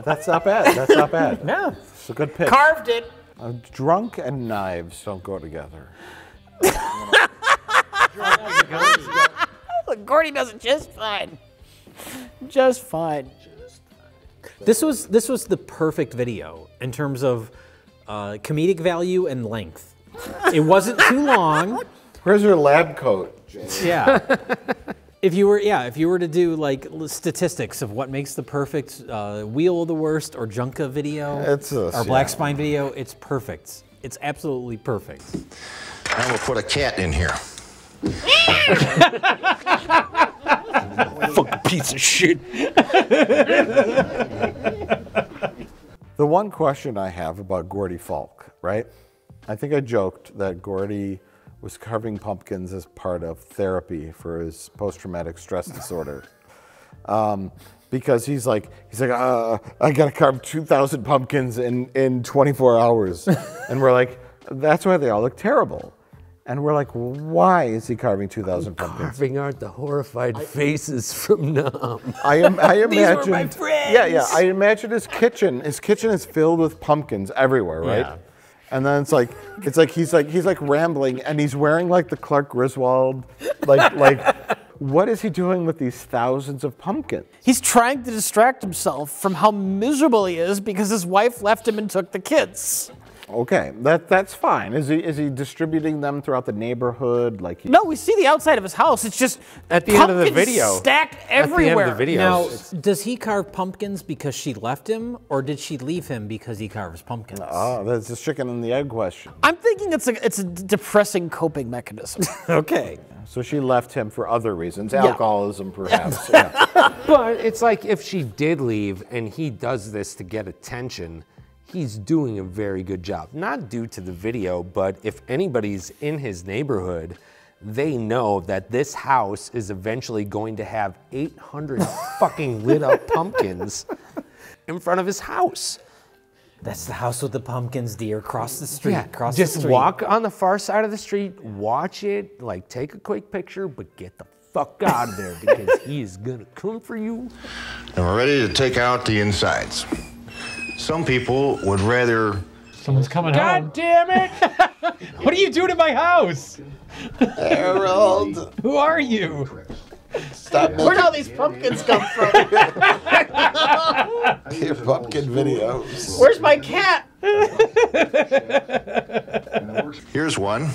That's not bad. That's not bad. Yeah. It's a good pitch. Carved it. Drunk and knives don't go together. Look, Gordy does it just fine. Just fine. This was the perfect video in terms of comedic value and length. It wasn't too long. Where's your lab coat? Yeah. If you were to do like statistics of what makes the perfect Wheel of the Worst or Junka video or Black Spine video, it's perfect. It's absolutely perfect. I'm gonna put a cat in here. Fucking piece of shit. The one question I have about Gordy Falk, right? I think I joked that Gordy was carving pumpkins as part of therapy for his post-traumatic stress disorder. Because he's like, I gotta carve 2,000 pumpkins in 24 hours. And we're like, that's why they all look terrible. And we're like, why is he carving 2,000 pumpkins? Carving out the horrified faces from Nam. I imagine. These were my friends. Yeah. I imagine his kitchen. His kitchen is filled with pumpkins everywhere, right? Yeah. And then it's like he's rambling, and he's wearing like the Clark Griswold, like what is he doing with these thousands of pumpkins? He's trying to distract himself from how miserable he is because his wife left him and took the kids. Okay, that's fine. Is he distributing them throughout the neighborhood? Like No, we see the outside of his house. It's just at the end of the video, stacked everywhere. At the end of the video. Now, does he carve pumpkins because she left him, or did she leave him because he carves pumpkins? Oh, that's the chicken and the egg question. I'm thinking it's a depressing coping mechanism. Okay. So she left him for other reasons, Yeah. alcoholism perhaps. Yeah. But it's like if she did leave and he does this to get attention, he's doing a very good job. Not due to the video, but if anybody's in his neighborhood, they know that this house is eventually going to have 800 fucking lit up pumpkins in front of his house. That's the house with the pumpkins, dear. Cross the street. Yeah, Cross just the street. walk on the far side of the street, watch it, like take a quick picture, but get the fuck out of there because he is gonna come for you. And we're ready to take out the insides. Some people would rather... Someone's coming home. God damn it! What are you doing in my house? Harold! Who are you? Stop Where'd all these pumpkins come from? Your pumpkin videos. Where's my cat? Here's one.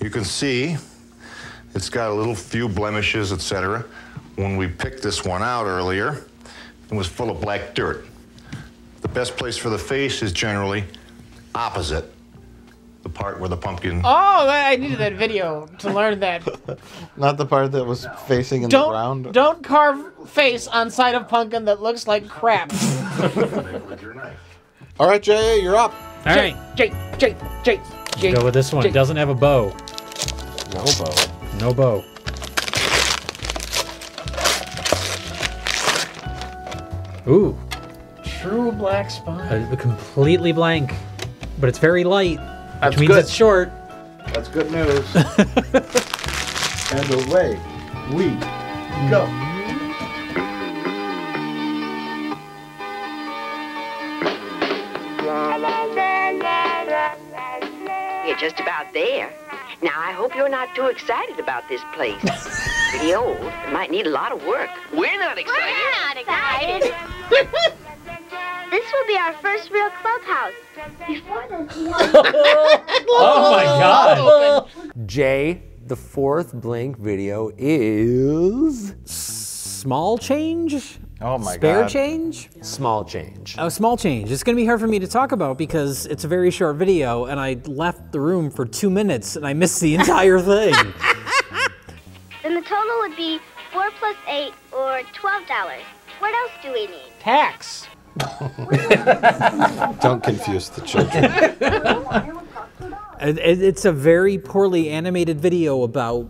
You can see it's got a little few blemishes, etc. When we picked this one out earlier, it was full of black dirt. The best place for the face is generally opposite the part where the pumpkin... Oh, I needed that video to learn that. Not the part that was facing in the ground? Don't carve face on side of pumpkin that looks like crap. All right, Jay, you're up. All right. Jake. Go with this one. It doesn't have a bow. No bow. No bow. Ooh. True black spine. Completely blank, but it's very light, That's which means good. it's short. That's good news. And away we go. You're just about there. Now, I hope you're not too excited about this place. Pretty old. It might need a lot of work. We're not excited. We're not excited. This will be our first real clubhouse. Before this, Oh my God. Jay, the fourth blank video is... Small change? Oh my Spare God. change? Small change. Oh, small change. It's gonna be hard for me to talk about because it's a very short video and I left the room for 2 minutes and I missed the entire thing. then the total would be 4 plus 8 or $12. What else do we need? Tax. Don't confuse the children. It's a very poorly animated video about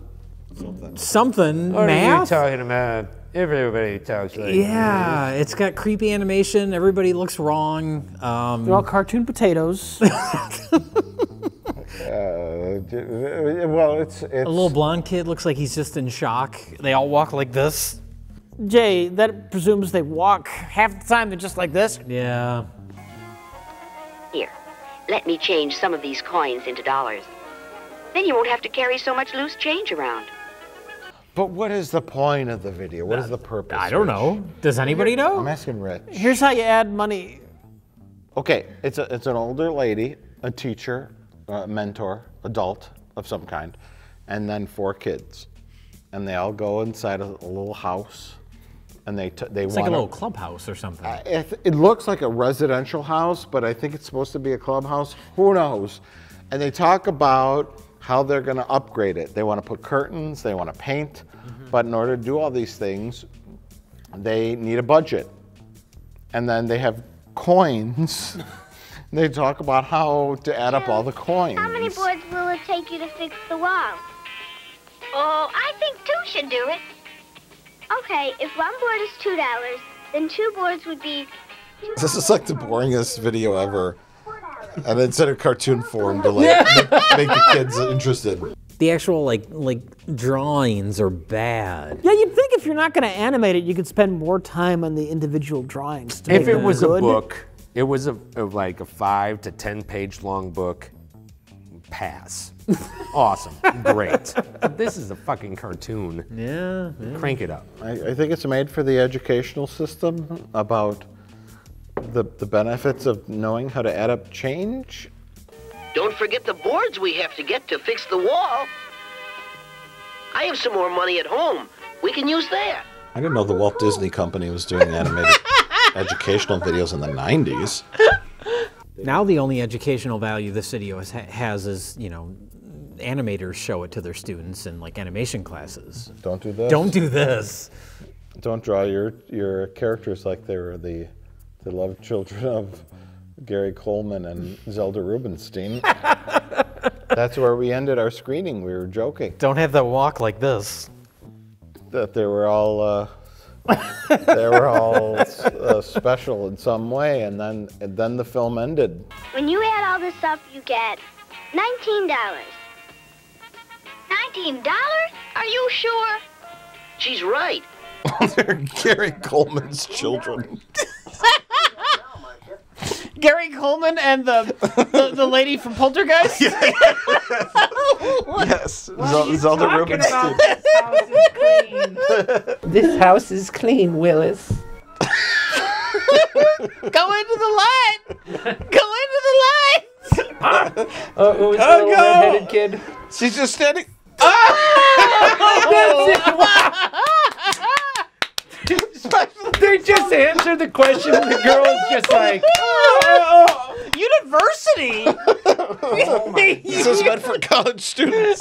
something. What Math? are you talking about? Everybody talks like Yeah, it's got creepy animation. Everybody looks wrong. They're all cartoon potatoes. Well, it's a little blonde kid looks like he's just in shock. They all walk like this. Jay, that presumes they walk half the time. They're just like this. Yeah. Here, let me change some of these coins into dollars. Then you won't have to carry so much loose change around. But what is the point of the video? What is the purpose? I don't know. Does anybody know? I'm asking Rich. Here's how you add money. Okay, it's an older lady, a teacher, a mentor, adult of some kind, and then 4 kids, and they all go inside a little house, and It's like a little clubhouse or something. It looks like a residential house, but I think it's supposed to be a clubhouse. Who knows? And they talk about how they're going to upgrade it. They want to put curtains, they want to paint, but in order to do all these things, they need a budget. And then they have coins. They talk about how to add up all the coins. How many boards will it take you to fix the wall? Oh, I think 2 should do it. Okay, if one board is $2, then 2 boards would be... This is like the boringest video ever. And it's in a cartoon form to like make the kids interested. The actual like drawings are bad. Yeah, you'd think if you're not going to animate it, you could spend more time on the individual drawings. To If make it them was good. a book, it was like a 5 to 10 page long book. Pass. Awesome. Great. This is a fucking cartoon. Yeah. Crank it up. I think it's made for the educational system about the benefits of knowing how to add up change. Don't forget the boards we have to get to fix the wall. I have some more money at home. We can use that. I didn't know the Walt Disney Company was doing animated educational videos in the 90s. Now the only educational value this video has is, you know, animators show it to their students in like animation classes. Don't do this. Don't do this. Don't draw your characters like they were the love children of Gary Coleman and Zelda Rubinstein. That's where we ended our screening. We were joking. Don't have that walk like this. That they were all special in some way, and then the film ended. When you add all this up, you get $19. $19? Are you sure? She's right. They're Gary Coleman's children. Gary Coleman and the lady from Poltergeist? Yes, Zelda Rubinstein. This house is clean, Willis. Go into the light! Go into the light! Oh, who's the little red-headed kid? She's just standing. They just answered the question. The girl's just like, University! Oh this is meant for college students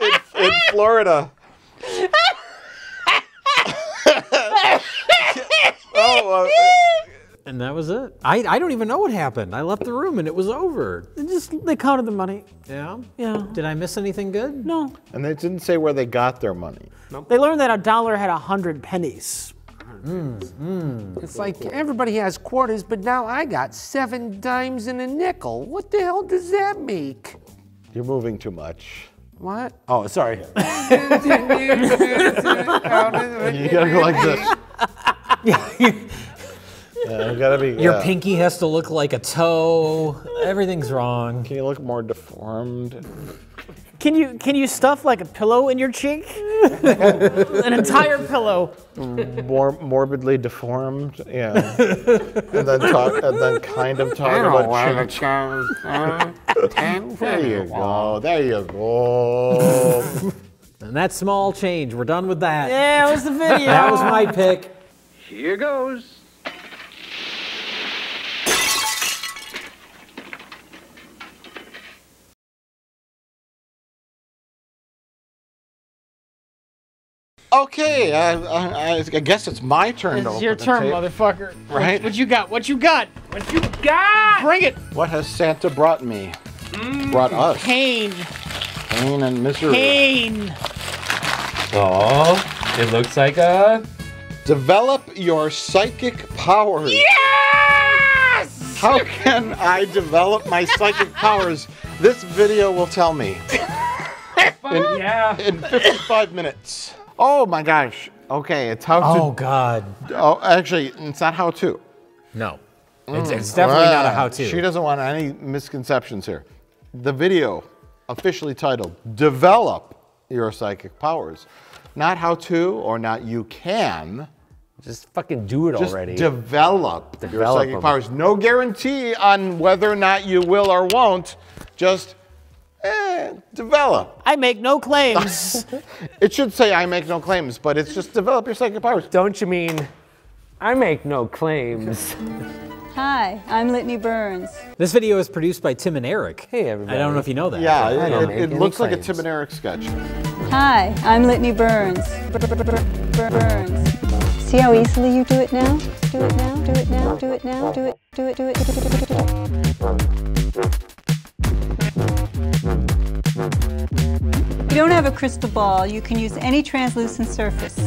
in Florida. And that was it. I don't even know what happened. I left the room and it was over. They counted the money. Yeah? Yeah. Did I miss anything good? No. And they didn't say where they got their money. Nope. They learned that $1 had 100 pennies. It's like everybody has quarters, but now I got 7 dimes and a nickel. What the hell does that make? You're moving too much. What? Oh, sorry. You gotta go like this. You gotta be. Your pinky has to look like a toe. Everything's wrong. Can you look more deformed? Can you stuff like a pillow in your cheek? An entire pillow. More morbidly deformed, yeah. and then kind of talk about change. There you go. There you go. And that's small change. We're done with that. Yeah, that was the video. That was my pick. Here goes. Okay, I guess it's my turn to It's open your the turn, tape. motherfucker. Right? What you got? What you got? What you got? Bring it. What has Santa brought me? Brought us. Pain. Pain and misery. Pain. Oh, it looks like a... Develop your psychic powers. Yes! How can I develop my psychic powers? This video will tell me. In 55 minutes. Oh my gosh. Okay, it's how to... Oh, God. Oh, actually, it's not how to. No. It's definitely not a how-to. She doesn't want any misconceptions here. The video, officially titled, Develop Your Psychic Powers. Not how to or not you can. Just fucking do it already. Develop your psychic powers. No guarantee on whether or not you will or won't. Just develop. I make no claims. It should say I make no claims, but it's just develop your psychic powers. Don't you mean I make no claims? Hi, I'm Litany Burns. This video is produced by Tim and Eric. Hey, everybody. I don't know if you know that. Yeah, it looks like a Tim and Eric sketch. Hi, I'm Litany Burns. Burns. See how easily you do it now? Do it now, do it now, do it now, do it, do it, do it, do it, do it, do it. If you don't have a crystal ball, you can use any translucent surface.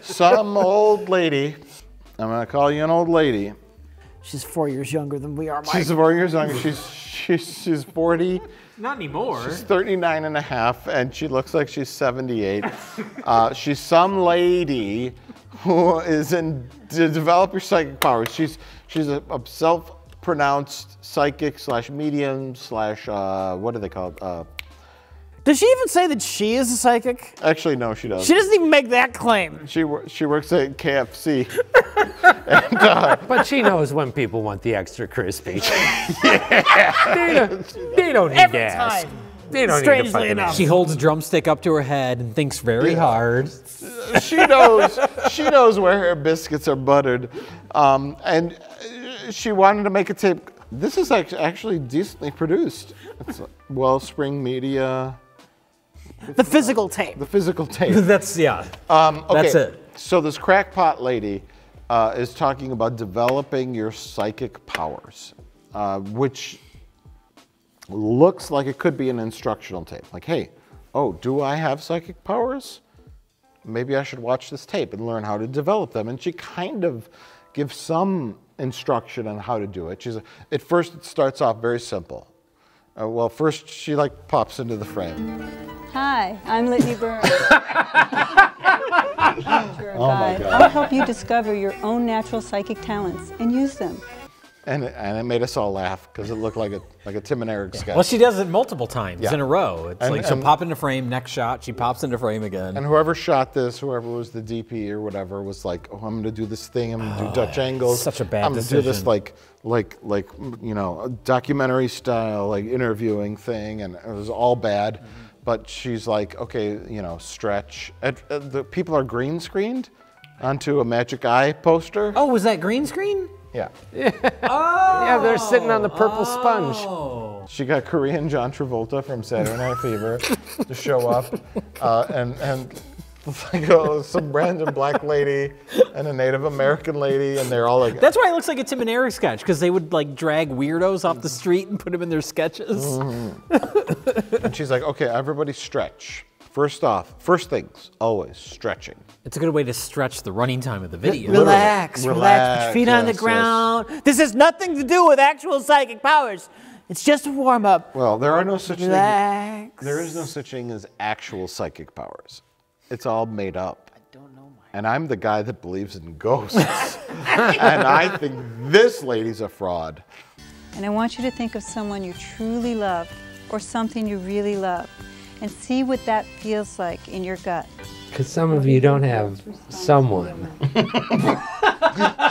Some old lady, I'm gonna call you an old lady. She's 4 years younger than we are, Mike. She's 4 years younger. She's 40. Not anymore. She's 39 and a half, and she looks like she's 78. She's some lady who is in to develop your psychic powers. She's a self-pronounced psychic / medium / what do they call it? Does she even say that she is a psychic? Actually, no, she doesn't. She doesn't even make that claim. She works at KFC. But she knows when people want the extra crispy. They don't need to ask. They don't need to fucking ask. She holds a drumstick up to her head and thinks very hard. She knows where her biscuits are buttered. And she wanted to make a tape. This is actually decently produced. It's Wellspring Media. The physical tape. The physical tape. That's, yeah. Okay. That's it. So this crackpot lady is talking about developing your psychic powers, which looks like it could be an instructional tape. Like, hey, oh, do I have psychic powers? Maybe I should watch this tape and learn how to develop them. And she kind of gives some instruction on how to do it. At first, it starts off very simple. Well, first she pops into the frame. Hi, I'm Litany Burns. Oh my God. I'll help you discover your own natural psychic talents and use them. And it made us all laugh because it looked like a Tim and Eric sketch. Well, she does it multiple times in a row. It's And- she'll pop into frame, next shot, she pops into frame again. And whoever shot this, whoever was the DP or whatever, was like, "Oh, I'm going to do this thing. I'm going to do Dutch angles. Such a bad I'm going to do this decision. a documentary style interviewing thing," and it was all bad. But she's like, "Okay, stretch." The people are green screened onto a Magic Eye poster. Oh, was that green screen? Yeah. Yeah, they're sitting on the purple sponge. She got Korean John Travolta from Saturday Night Fever to show up, and some random black lady and a Native American lady, and they're all like. That's why it looks like a Tim and Eric sketch, because they would drag weirdos off the street and put them in their sketches. Mm-hmm. And she's like, "Okay, everybody stretch. First things, always stretching." It's a good way to stretch the running time of the video. Relax. Put your feet on the ground. Yes. This has nothing to do with actual psychic powers. It's just a warm-up. Well, there are no such thing. Relax. There is no such thing as actual psychic powers. It's all made up. I don't know, Mike. And I'm the guy that believes in ghosts. And I think this lady's a fraud. And I want you to think of someone you truly love or something you really love and see what that feels like in your gut. Because some of you don't have someone.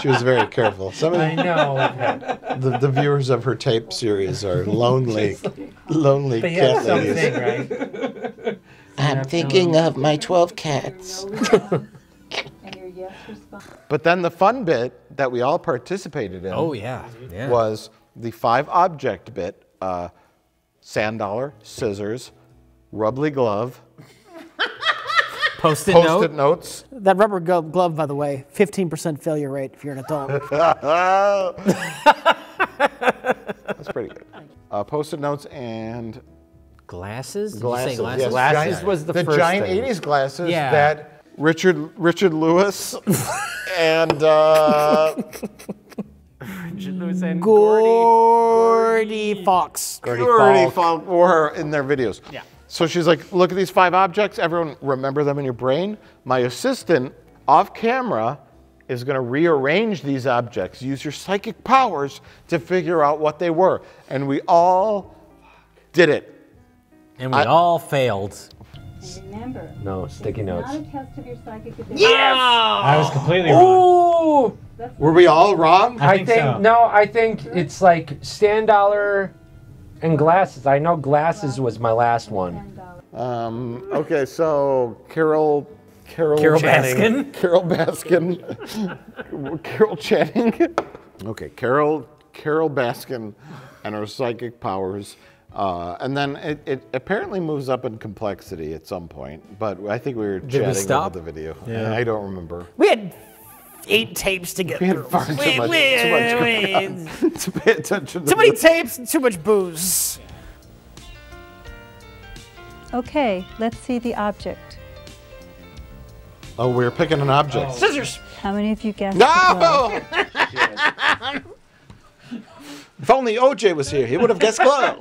She was very careful. I know. The viewers of her tape series are lonely They have cat ladies. something, right? I'm thinking of my 12 cats. But then the fun bit that we all participated in was the 5-object bit. Sand dollar, scissors, rubbly glove, Post-it notes. That rubber glove, by the way, 15% failure rate if you're an adult. That's pretty good. Post-it notes and glasses. Did Glasses. you say glasses? Yes, Glasses was the first giant thing. 80s glasses Yeah. that Richard Lewis and Gordy Fox. Gordy Falk wore in their videos. Yeah. So she's like, look at these 5 objects. Everyone remember them in your brain. My assistant, off camera, is going to rearrange these objects. Use your psychic powers to figure out what they were. And we all did it. And we all failed. Remember, No, sticky notes. not a test of your psychic ability. Yes! I was completely wrong. Ooh! Were we all wrong? I think so. No, I think it's like stand dollar and glasses. I know glasses was my last one. Okay, so Carol Baskin. Carol Baskin. Carol Channing. Okay, Carol Baskin and her psychic powers. And then it apparently moves up in complexity at some point, but I think we were chatting stop? over the video. Yeah. And I don't remember. We had 8 tapes to get We had through. far too much to pay attention to. Too many tapes and too much booze. Okay, let's see the object. Oh, we're picking an object. Scissors. How many of you guessed? No! If only OJ was here, he would have guessed glow.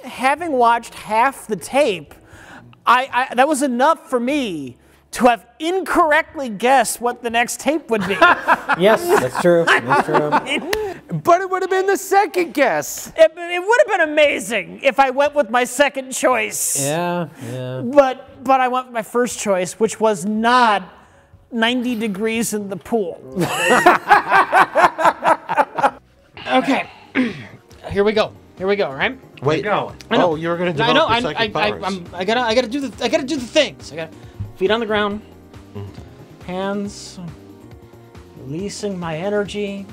Having watched half the tape, that was enough for me to have incorrectly guessed what the next tape would be. Yes, that's true. That's true. But it would have been the second guess. It would have been amazing if I went with my second choice. Yeah, yeah. But I went with my first choice, which was not 90 degrees in the pool. Okay, here we go. Here we go. All right. Wait. Go. Oh, you were going to develop your psychic powers. I gotta do the things. I got feet on the ground, hands, releasing my energy.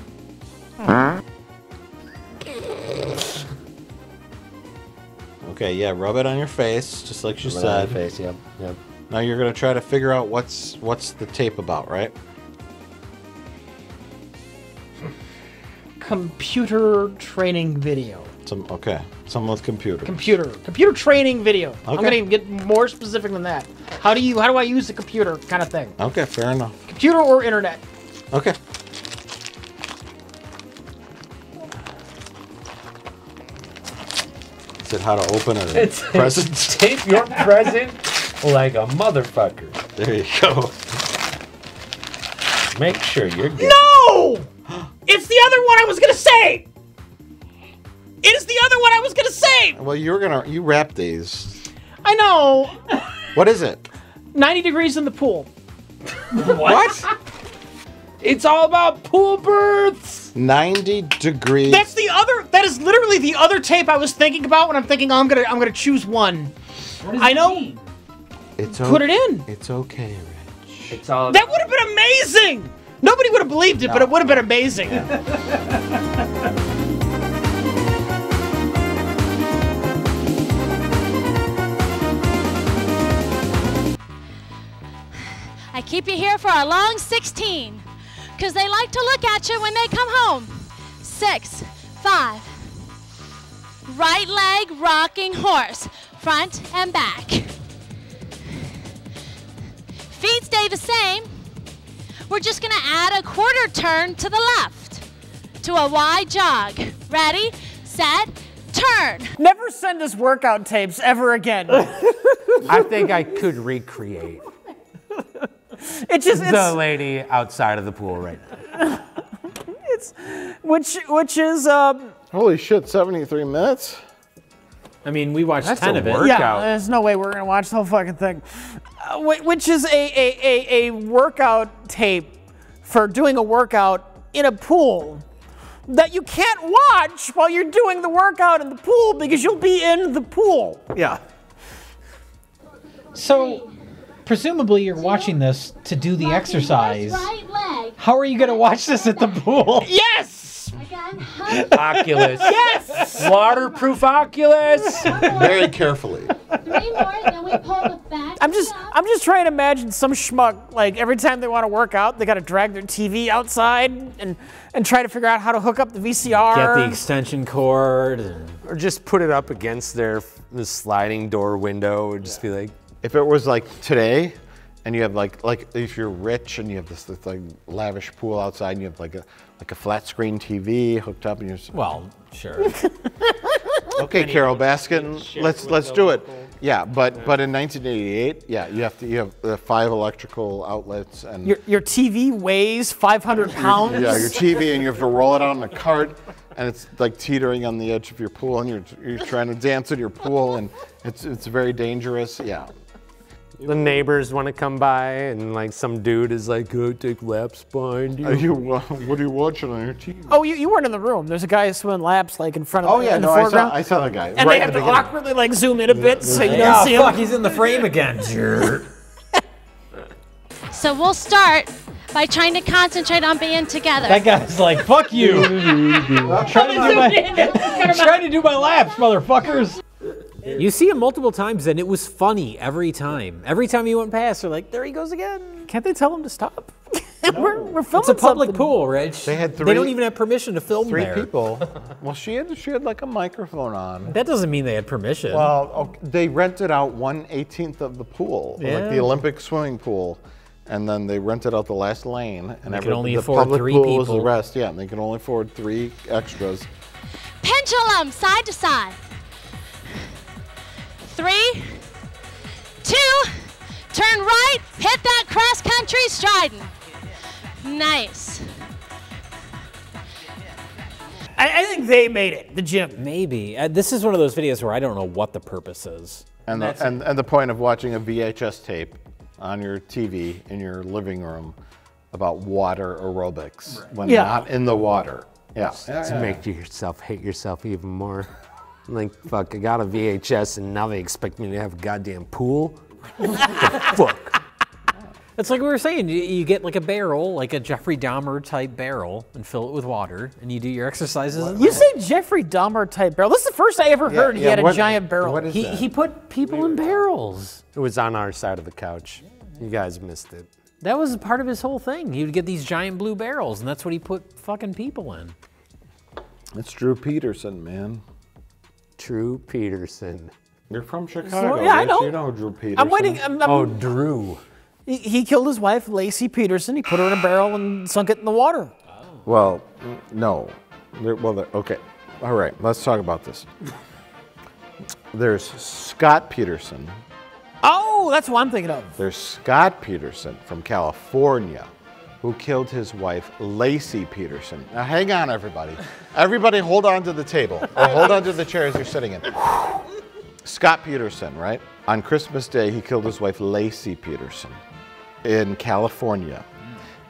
Okay, yeah, rub it on your face, just like she Rub it on said. your face, yep. Now you're going to try to figure out what's the tape about, right? Computer training video. Some with computer. Computer training video. I'm Okay. gonna even get more specific than that. How do I use the computer kind of thing? Okay, fair enough. Computer or internet? Okay. Is it how to open a present? Tape your present like a motherfucker. There you go. Make sure you're good. No! It's the other one I was gonna say! It is the other one I was gonna say! Well, you wrap these. I know. What is it? 90 degrees in the pool. What? It's all about pool births. 90 degrees. That is literally the other tape I was thinking about when I'm thinking, oh, I'm gonna choose one. What does I it know. mean? Put it in. It's okay, Rich. It's all That would have been amazing. Nobody would have believed it, but it would have been amazing. I keep you here for a long 16, because they like to look at you when they come home. 6, 5. Right leg rocking horse, front and back. Feet stay the same. We're just gonna add a quarter turn to the left to a wide jog. Ready, set, turn. Never send us workout tapes ever again. I think I could recreate the lady outside of the pool right now. Which is Holy shit, 73 minutes? I mean, we watched 10 of it. Yeah, there's no way we're gonna watch the whole fucking thing. Which is a workout tape for doing a workout in a pool that you can't watch while you're doing the workout in the pool because you'll be in the pool. Yeah. So, presumably you're watching this to do the exercise. Right leg. How are you going to watch this at the pool? Yes! Oculus. Yes! Waterproof Oculus. Very carefully. I'm just trying to imagine some schmuck, like every time they want to work out, they got to drag their TV outside and try to figure out how to hook up the VCR. Get the extension cord. Or just put it up against the sliding door window and just be like. If it was like today, and you have like if you're rich and you have this like lavish pool outside and you have like a flat screen TV hooked up and you're well, sure. Okay, Carol Baskin, let's do it. Yeah, but in 1988, yeah, you have 5 electrical outlets and your TV weighs 500 pounds. Yeah, your TV, and you have to roll it out in a cart, and it's like teetering on the edge of your pool, and you're trying to dance in your pool, and it's very dangerous. Yeah. The neighbors want to come by, and like some dude is like, "Go take laps behind you." What are you watching on your TV? Oh, you weren't in the room. There's a guy swimming laps like in front of. Oh yeah, in the no, foreground. I saw the guy. And they have to awkwardly like zoom in a bit so you don't see him. Fuck, he's in the frame again. So we'll start by trying to concentrate on being together. That guy's like, fuck you. I'm trying to do my laps, motherfuckers. You see him multiple times, and it was funny every time. Every time he went past, they're like, there he goes again. Can't they tell him to stop? We're filming It's a public something. pool, Rich. They had They don't even have permission to film 3 there. people. Well, she had like a microphone on. That doesn't mean they had permission. Well, they rented out 1/18 of the pool, like the Olympic swimming pool, and then they rented out the last lane, and they can only the afford public 3 pool was people. the rest. Yeah, and they can only afford 3 extras. Pendulum, side to side. 3, 2, turn right, hit that cross country striding. Nice. I think they made it, the gym. Maybe. This is one of those videos where I don't know what the purpose is. And the point of watching a VHS tape on your TV in your living room about water aerobics when not in the water. Yeah. To make yourself hate yourself even more. Like, fuck, I got a VHS and now they expect me to have a goddamn pool? What the fuck? It's like we were saying, you get like a barrel, like a Jeffrey Dahmer type barrel, and fill it with water, and you do your exercises in You there. say Jeffrey Dahmer type barrel. This is the first I ever heard he had a giant barrel. What is that? He put people in barrels. It was on our side of the couch. You guys missed it. That was part of his whole thing. He would get these giant blue barrels, and that's what he put fucking people in. It's Drew Peterson, man. Drew Peterson. You're from Chicago. Yeah, I know. You know Drew Peterson. I'm waiting. Oh, Drew. He killed his wife, Lacey Peterson. He put her in a barrel and sunk it in the water. Well, no. Okay. All right, let's talk about this. There's Scott Peterson. Oh, that's what I'm thinking of. There's Scott Peterson from California who killed his wife, Lacey Peterson. Now, hang on, everybody. Everybody hold on to the table or hold on to the chairs you're sitting in. Scott Peterson, right? On Christmas Day, he killed his wife, Lacey Peterson, in California.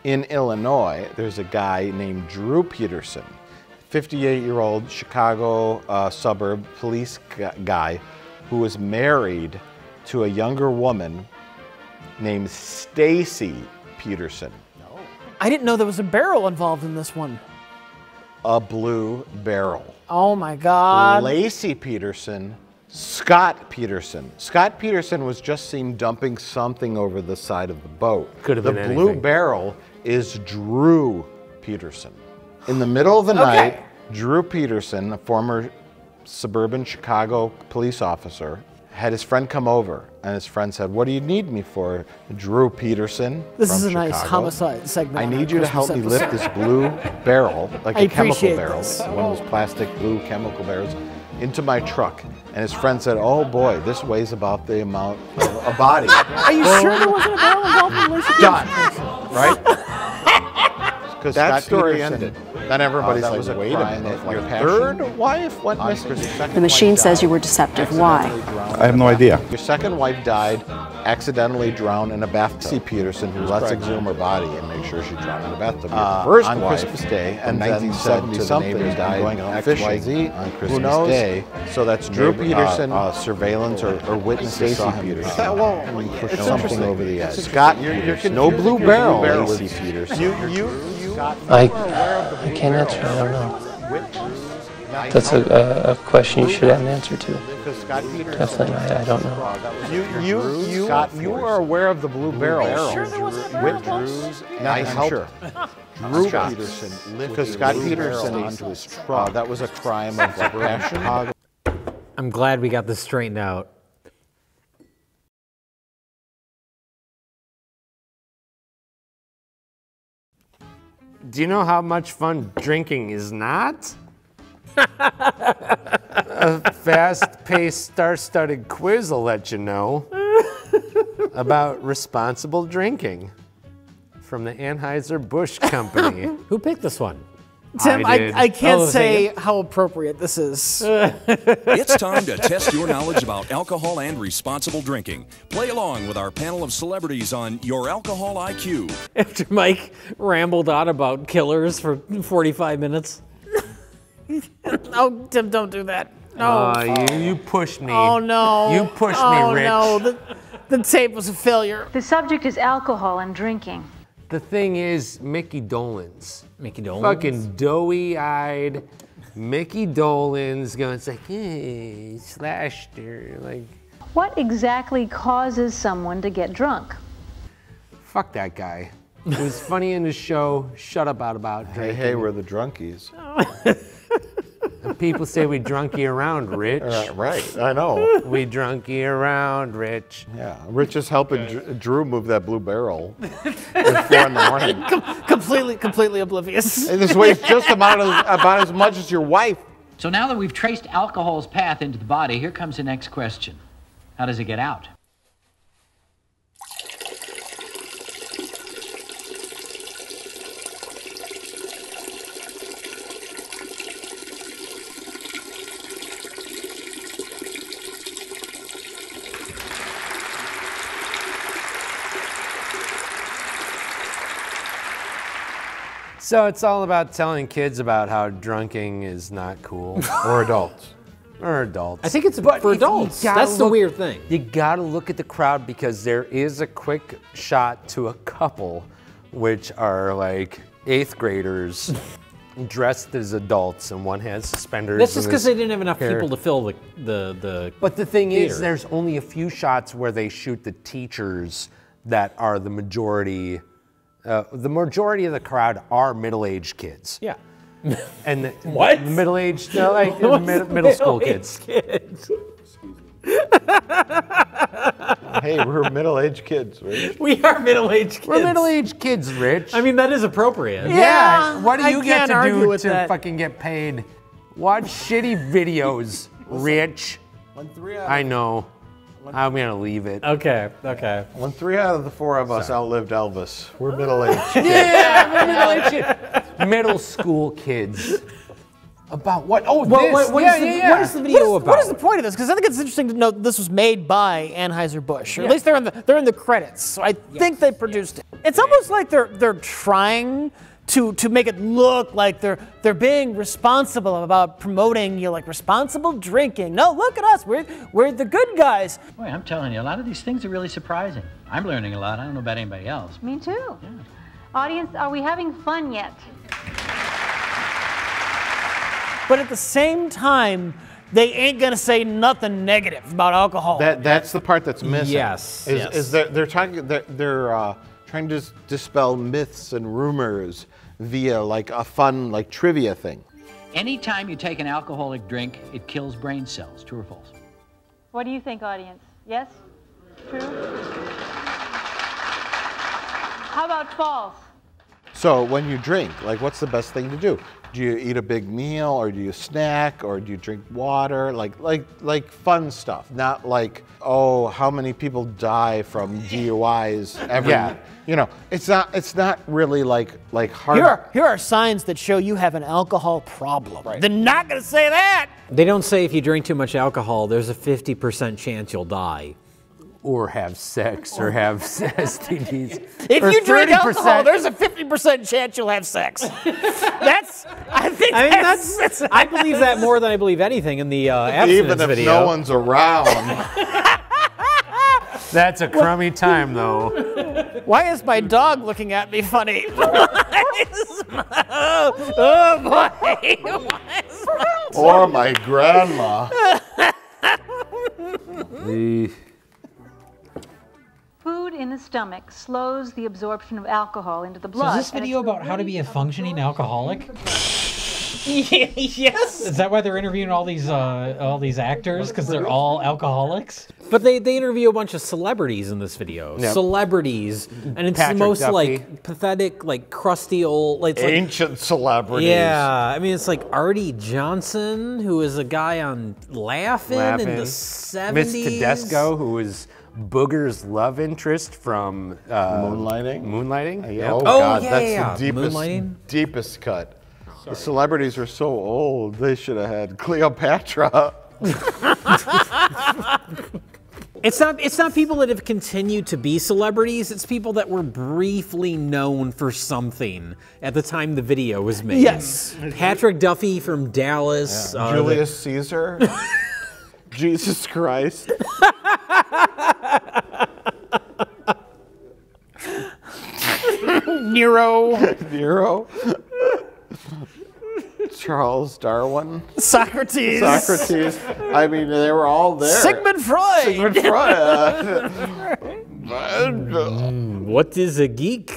In Illinois, there's a guy named Drew Peterson, 58-year-old Chicago suburb police guy who was married to a younger woman named Stacy Peterson. I didn't know there was a barrel involved in this one. A blue barrel. Oh my God. Lacey Peterson, Scott Peterson. Scott Peterson was just seen dumping something over the side of the boat. Could have been been blue anything. barrel is Drew Peterson. In the middle of the night, Drew Peterson, a former suburban Chicago police officer, had his friend come over, and his friend said, "What do you need me for, Drew Peterson?" This from is a nice Chicago. homicide segment. I on need our you to help me Christmas lift episode. this blue barrel, like I a chemical appreciate barrel, this. one of those plastic blue chemical barrels, into my truck. And his friend said, "Oh boy, this weighs about the amount of a body." Are you sure there wasn't a barrel involved in Lacey Done. Peterson? Right? Because that story ended. Then everybody's that like, was a wait a crime minute, of, like, your passion. third wife went missing? The machine says you were deceptive. Why? I have no idea. Your second wife died accidentally drowned in a bathtub. See Peterson, who let's exhume her body and make sure she drowned in a bathtub. Your first on wife, Christmas Day, and 1970 something, died going out fishing on Christmas Day. So that's Drew Peterson, surveillance or witness Stacy Peterson. Put something over the edge. Scott, you're no blue barrel, Lacey Peterson. I can't answer. I don't know. That's a question you should have an answer to. Definitely, I don't know. You are aware of the Blue Barrel. Sure there wasn't a barrel, folks? I helped Drew Peterson lift Scott Peterson onto his truck. That was a crime of passion. I'm glad we got this straightened out. Do you know how much fun drinking is not? A fast-paced, star-studded quiz will let you know about responsible drinking from the Anheuser-Busch Company. Who picked this one? Tim, I can't say how appropriate this is. It's time to test your knowledge about alcohol and responsible drinking. Play along with our panel of celebrities on Your Alcohol IQ. After Mike rambled on about killers for 45 minutes. Oh, Tim, don't do that. No. You pushed me. Oh, no. You pushed me, Rich. Oh, no. The tape was a failure. The subject is alcohol and drinking. The thing is, Mickey Dolenz. Mickey Dolenz? Fucking doughy-eyed Mickey Dolenz going, like, hey, slashed her. Like, What exactly causes someone to get drunk? fuck that guy. It was funny in his show. Shut up about drinking. Hey, we're the drunkies. And people say we drunky around, Rich. Right, I know. We drunky around, Rich. Yeah, Rich is helping Drew move that Blue Barrel at 4 in the morning. Completely oblivious. And this weighs just about as much as your wife. So now that we've traced alcohol's path into the body, here comes the next question. How does it get out? So it's all about telling kids about how drunking is not cool. Or adults. Or adults. I think it's for adults. That's the weird thing. You gotta look at the crowd because there is a quick shot to a couple which are like 8th graders dressed as adults, and one has suspenders. That's just because they didn't have enough people to fill the But the thing theater. is, there's only a few shots where they shoot the teachers that are the majority. The majority of the crowd are middle-aged kids. Yeah. And the, What? The middle-aged, like middle school kids. Hey, we're middle-aged kids, Rich. We are middle-aged kids. We're middle-aged kids, Rich. I mean, that is appropriate. Yeah. What do you get can't to argue do with to that. fucking get paid? Watch shitty videos, Rich. I know. I'm gonna leave it. Okay. When 3 out of the 4 of us outlived Elvis, we're middle-aged kids. Yeah, we're middle-aged kids. Middle school kids. About what? Oh, this. What is the video about? What is the point of this? Because I think it's interesting to note this was made by Anheuser-Busch, or at least they're in the credits. So I think they produced it. It's almost like they're trying to make it look like they're being responsible about promoting like responsible drinking. No, look at us. We're the good guys. Boy, I'm telling you, a lot of these things are really surprising. I'm learning a lot. I don't know about anybody else. Me too. Yeah. Audience, are we having fun yet? But at the same time, they ain't gonna say nothing negative about alcohol. That's the part that's missing. Yes. Is that they're trying to dispel myths and rumors via like a fun like trivia thing. Anytime you take an alcoholic drink, it kills brain cells. True or false? What do you think, audience? Yes? True? How about false? So when you drink, like what's the best thing to do? Do you eat a big meal, or do you snack, or do you drink water? Like fun stuff, not like, oh, how many people die from DUIs every you know, it's not really like hard. Here are signs that show you have an alcohol problem. Right. They're not gonna say that. They don't say if you drink too much alcohol, there's a 50% chance you'll die. Or have sex, or have STDs. If or you drink 30%. alcohol, there's a 50% chance you'll have sex. I believe that more than I believe anything in the abstinence Even if video. no one's around. That's a crummy time, though. Why is my dog looking at me funny? Oh boy! Or my grandma. Food in the stomach slows the absorption of alcohol into the blood. So is this and video it's about how to be a functioning alcoholic? Yes. Is that why they're interviewing all these actors? Because they're all alcoholics? But they interview a bunch of celebrities in this video. Yep. Celebrities. And it's Patrick the most Duffy. like pathetic, like crusty old like Ancient celebrities. Yeah. I mean it's like Artie Johnson, who is a guy on Laugh-In in the 70s. Miss Tedesco, who was Booger's love interest from Moonlighting. Moonlighting. Yep. Oh, God, yeah, that's yeah. the deepest cut. The celebrities are so old, they should have had Cleopatra. It's not people that have continued to be celebrities, it's people that were briefly known for something at the time the video was made. Yes. Patrick Duffy from Dallas. Julius Caesar. Jesus Christ. Nero. Charles Darwin. Socrates. I mean, they were all there. Sigmund Freud. What is a geek?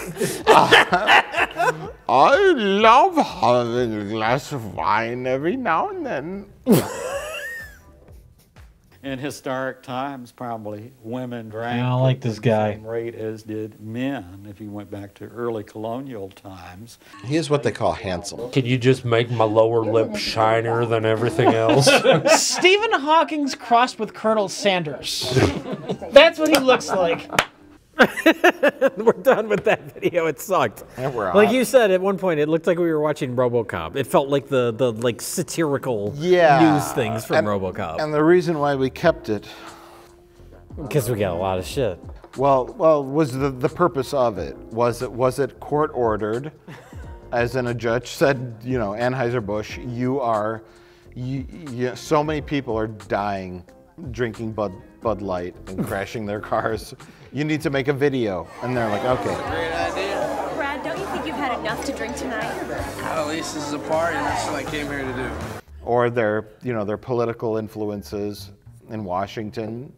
I love having a glass of wine every now and then. In historic times, probably women drank I don't like this at guy. the same rate as did men. If you went back to early colonial times, He is what they call handsome. Can you just make my lower lip shinier than everything else? Stephen Hawking's crossed with Colonel Sanders. That's what he looks like. We're done with that video. It sucked. Like you said, at one point, it looked like we were watching RoboCop. It felt like the like satirical news things from RoboCop. And the reason why we kept it, because we got a lot of shit. Well, was the purpose of it? Was it court ordered? As in a judge said, you know, Anheuser-Busch, so many people are dying drinking Bud Light and crashing their cars. You need to make a video. And they're like, okay. Great idea. Brad, don't you think you've had enough to drink tonight? Well, at least this is a party, and that's what I came here to do. Or their political influences in Washington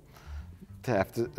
to have to,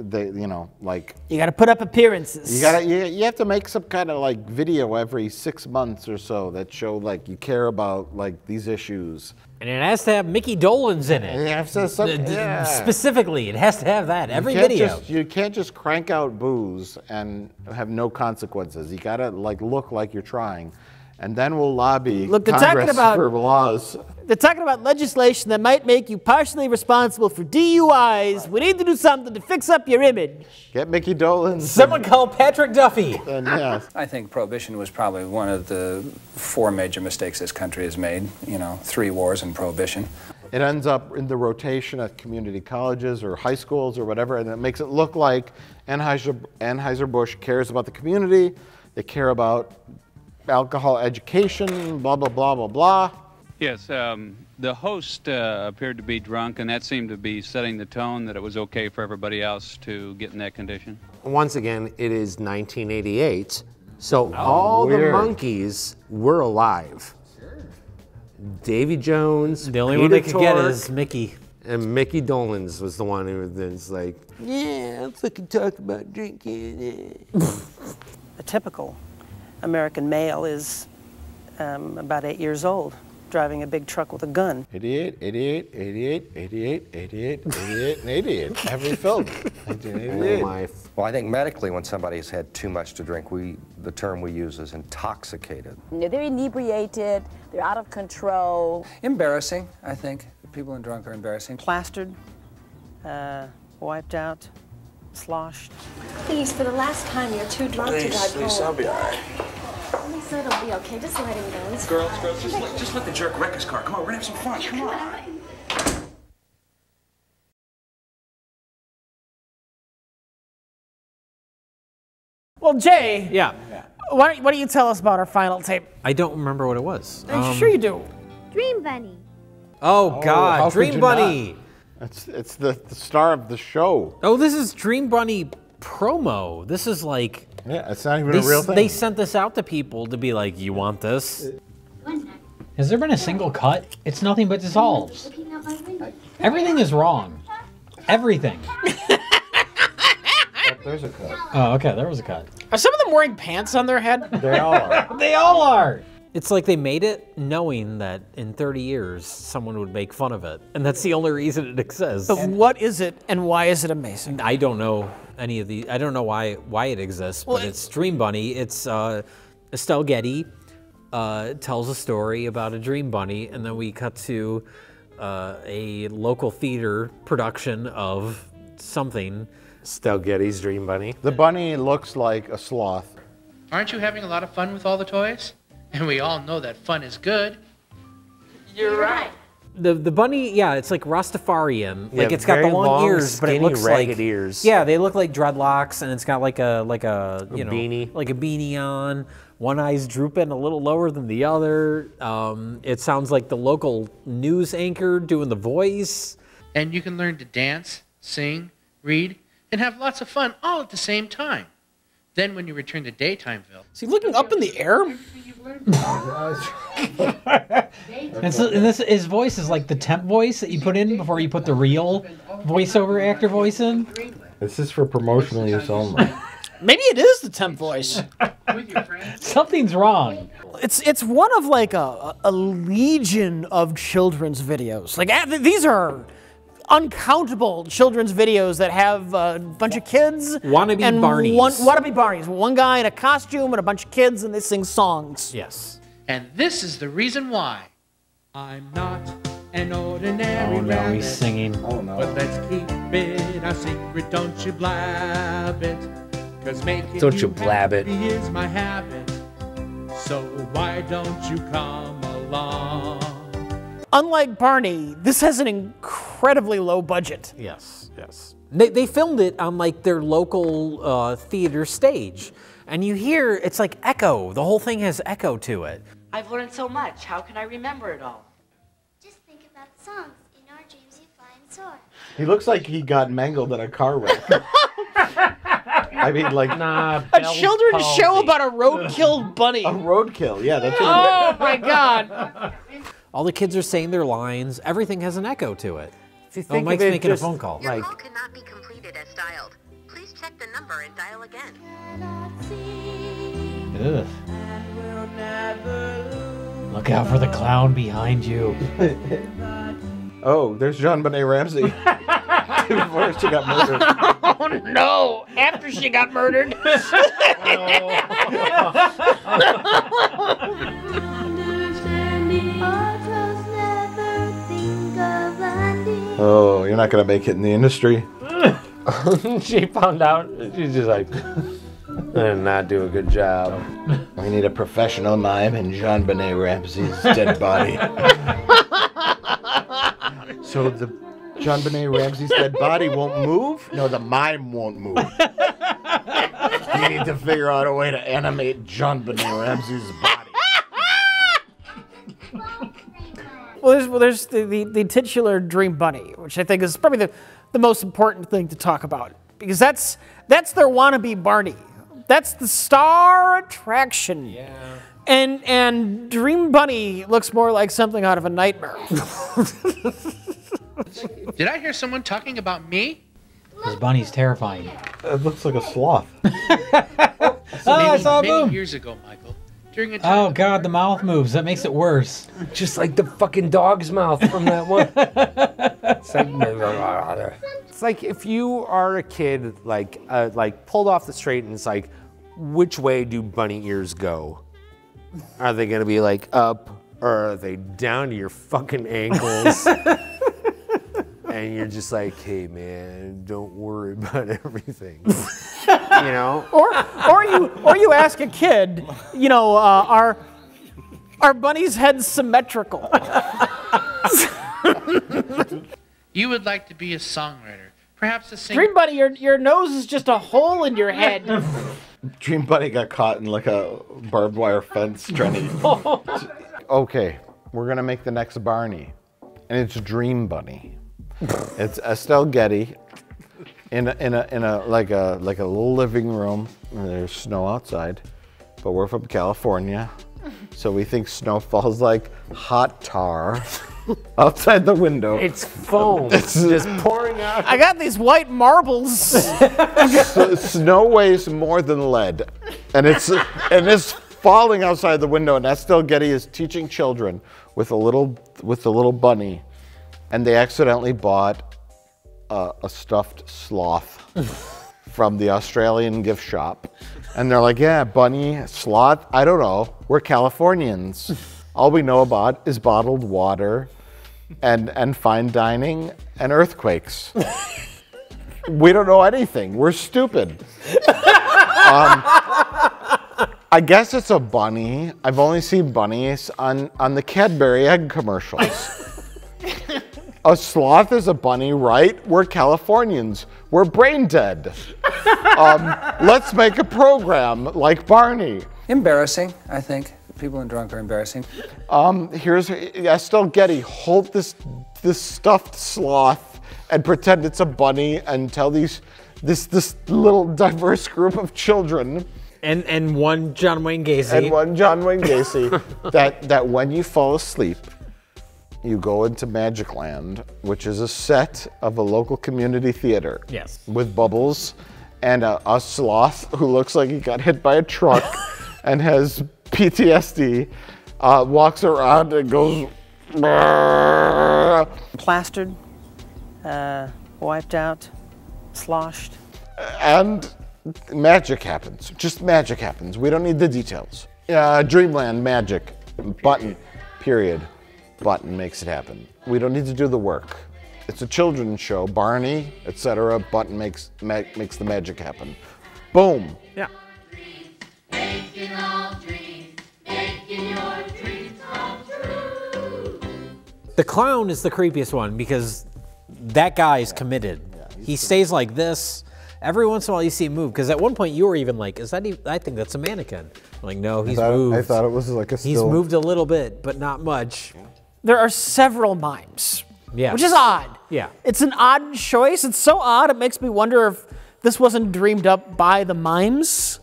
You got to put up appearances. you have to make some kind of like video every 6 months or so that show like you care about like these issues. And it has to have Mickey Dolenz in it. Specifically, it has to have that every video. You can't just crank out booze and have no consequences. You gotta like look like you're trying, and then we'll lobby Congress for laws. They're talking about legislation that might make you partially responsible for DUIs. We need to do something to fix up your image. Get Mickey Dolenz. Someone call Patrick Duffy. I think Prohibition was probably one of the 4 major mistakes this country has made. You know, 3 wars and Prohibition. It ends up in the rotation at community colleges or high schools or whatever, and it makes it look like Anheuser-Busch cares about the community. They care about alcohol education, blah, blah, blah, blah, blah. Yes, the host appeared to be drunk, and that seemed to be setting the tone that it was okay for everybody else to get in that condition. Once again, it is 1988, so all the monkeys were alive. Davy Jones, the only one they could get is Mickey. And Mickey Dolenz was the one who was like, yeah, I'm fucking talking about drinking. A typical American male is about 8 years old, driving a big truck with a gun. 88, 88, 88, 88, 88, 88, and 88. Every film. 1988. Well, I think medically, when somebody's had too much to drink, the term we use is intoxicated. They're inebriated, they're out of control. Embarrassing, I think. People who are drunk are embarrassing. Plastered, wiped out, sloshed. Please, for the last time, you're too drunk to drive home. Please, I'll be all right. Lisa, it'll be okay. Just let him go. It's Girls, just let the jerk wreck his car. Come on, we're gonna have some fun. Come on. Well, Jay. Yeah. Why don't you tell us about our final tape? I don't remember what it was. Sure you do. Dream Bunny. Oh God, Dream Bunny. It's the star of the show. Oh, this is Dream Bunny promo. This is like. Yeah, it's not even a real thing. They sent this out to people to be like, you want this? Has there been a single cut? It's nothing but dissolves. Everything is wrong. Everything. Oh, there's a cut. Oh, okay, there was a cut. Are some of them wearing pants on their head? They all are. They all are. It's like they made it knowing that in 30 years someone would make fun of it, and that's the only reason it exists. But what is it, and why is it amazing? I don't know any of the. I don't know why it exists, but it's Dream Bunny. It's Estelle Getty tells a story about a dream bunny, and then we cut to a local theater production of something. Estelle Getty's Dream Bunny. The bunny looks like a sloth. Aren't you having a lot of fun with all the toys? And we all know that fun is good. You're right. The bunny, yeah, it's like Rastafarian. Yeah, like it's got the long ears, but it looks ragged like ears. Yeah, they look like dreadlocks, and it's got like a you know, beanie, like a beanie on. One eye's drooping a little lower than the other. It sounds like the local news anchor doing the voice. And you can learn to dance, sing, read, and have lots of fun all at the same time. Then when you return to Daytimeville... Is he looking up in the air? And so and his voice is like the temp voice that you put in before you put the real voiceover actor voice in. This is for promotional use only. Maybe it is the temp voice. Something's wrong. It's one of like a legion of children's videos. Like these are uncountable children's videos that have a bunch of kids. Wannabe and Barneys. Wannabe Barneys. One guy in a costume and a bunch of kids, and they sing songs. Yes. And this is the reason why. I'm not an ordinary Oh no, rabbit. he's singing. Oh no. But let's keep it a secret, don't you blab it. Cause making Don't you blab it. happy is my habit. So why don't you come along? Unlike Barney, this has an incredibly low budget. Yes, yes. They filmed it on like their local theater stage. And you hear, it's like echo. The whole thing has echo to it. I've learned so much. How can I remember it all? Just think about the songs. In our dreams you fly and soar. He looks like he got mangled in a car wreck. I mean, like a children's show about a roadkill bunny. A roadkill, yeah, that's what Oh my God. All the kids are saying their lines. Everything has an echo to it. think Mike's of it making a just phone call. like- Call cannot be completed as dialed. Please check the number and dial again. Ugh. Look out for the clown behind you. Oh, there's JonBenet Ramsey. Before she got murdered. Oh no! After she got murdered. Oh, you're not gonna make it in the industry. She found out. She's just like, I did not do a good job. We need a professional mime in JonBenet Ramsey's dead body. So the JonBenet Ramsey's dead body won't move? No, the mime won't move. You need to figure out a way to animate JonBenet Ramsey's body. Well, there's the titular Dream Bunny, which I think is probably the most important thing to talk about, because that's their wannabe Barney. That's the star attraction. Yeah. And Dream Bunny looks more like something out of a nightmare. Did I hear someone talking about me? This bunny's terrifying. It looks like a sloth. I saw a many boom. years ago, Michael. During a time Oh God, the mouth moves. That makes it worse. Just like the fucking dog's mouth from that one. It's like if you are a kid, like pulled off the straight, and it's like, which way do bunny ears go? Are they gonna be like up, or are they down to your fucking ankles? And you're just like, hey man, don't worry about everything. You know? Or you ask a kid, you know, are bunnies' heads symmetrical? You would like to be a songwriter, perhaps a singer. Dream Bunny, your nose is just a hole in your head. Dream Bunny got caught in like a barbed wire fence trying to... Okay, we're gonna make the next Barney, and it's Dream Bunny. It's Estelle Getty in a like a little living room. There's snow outside, but we're from California, So we think snow falls like hot tar outside the window. It's foam. It's just pouring out. I got these white marbles. Snow weighs more than lead, and it's falling outside the window. And Estelle Getty is teaching children with a little bunny, and they accidentally bought a stuffed sloth from the Australian gift shop. And they're like, yeah, bunny, sloth, I don't know. We're Californians. All we know about is bottled water and fine dining and earthquakes. We don't know anything. We're stupid. I guess it's a bunny. I've only seen bunnies on the Cadbury egg commercials. A sloth is a bunny, right? We're Californians. We're brain dead. Let's make a program like Barney. Embarrassing, I think. People in drunk are embarrassing. Here's Estelle Getty. Hold this stuffed sloth and pretend it's a bunny and tell this little diverse group of children. And one John Wayne Gacy. And one John Wayne Gacy that when you fall asleep, you go into Magic Land, which is a set of a local community theater. Yes. With bubbles and a sloth who looks like he got hit by a truck and has PTSD, walks around and goes... Plastered, wiped out, sloshed. And magic happens. Just magic happens. We don't need the details. Dreamland magic. Button. Period. Button makes it happen. We don't need to do the work. It's a children's show. Barney, etc. Button makes the magic happen. Boom. Yeah. Making all dreams, making your dreams come true. The clown is the creepiest one because that guy is committed. Yeah, he stays like this. Every once in a while you see him move, because at one point you were even like, I think that's a mannequin. I'm like, no, he's moved. I thought it was like a still. He's moved a little bit, but not much. There are several mimes, yes. Which is odd. Yeah. It's an odd choice. It's so odd, it makes me wonder if this wasn't dreamed up by the mimes.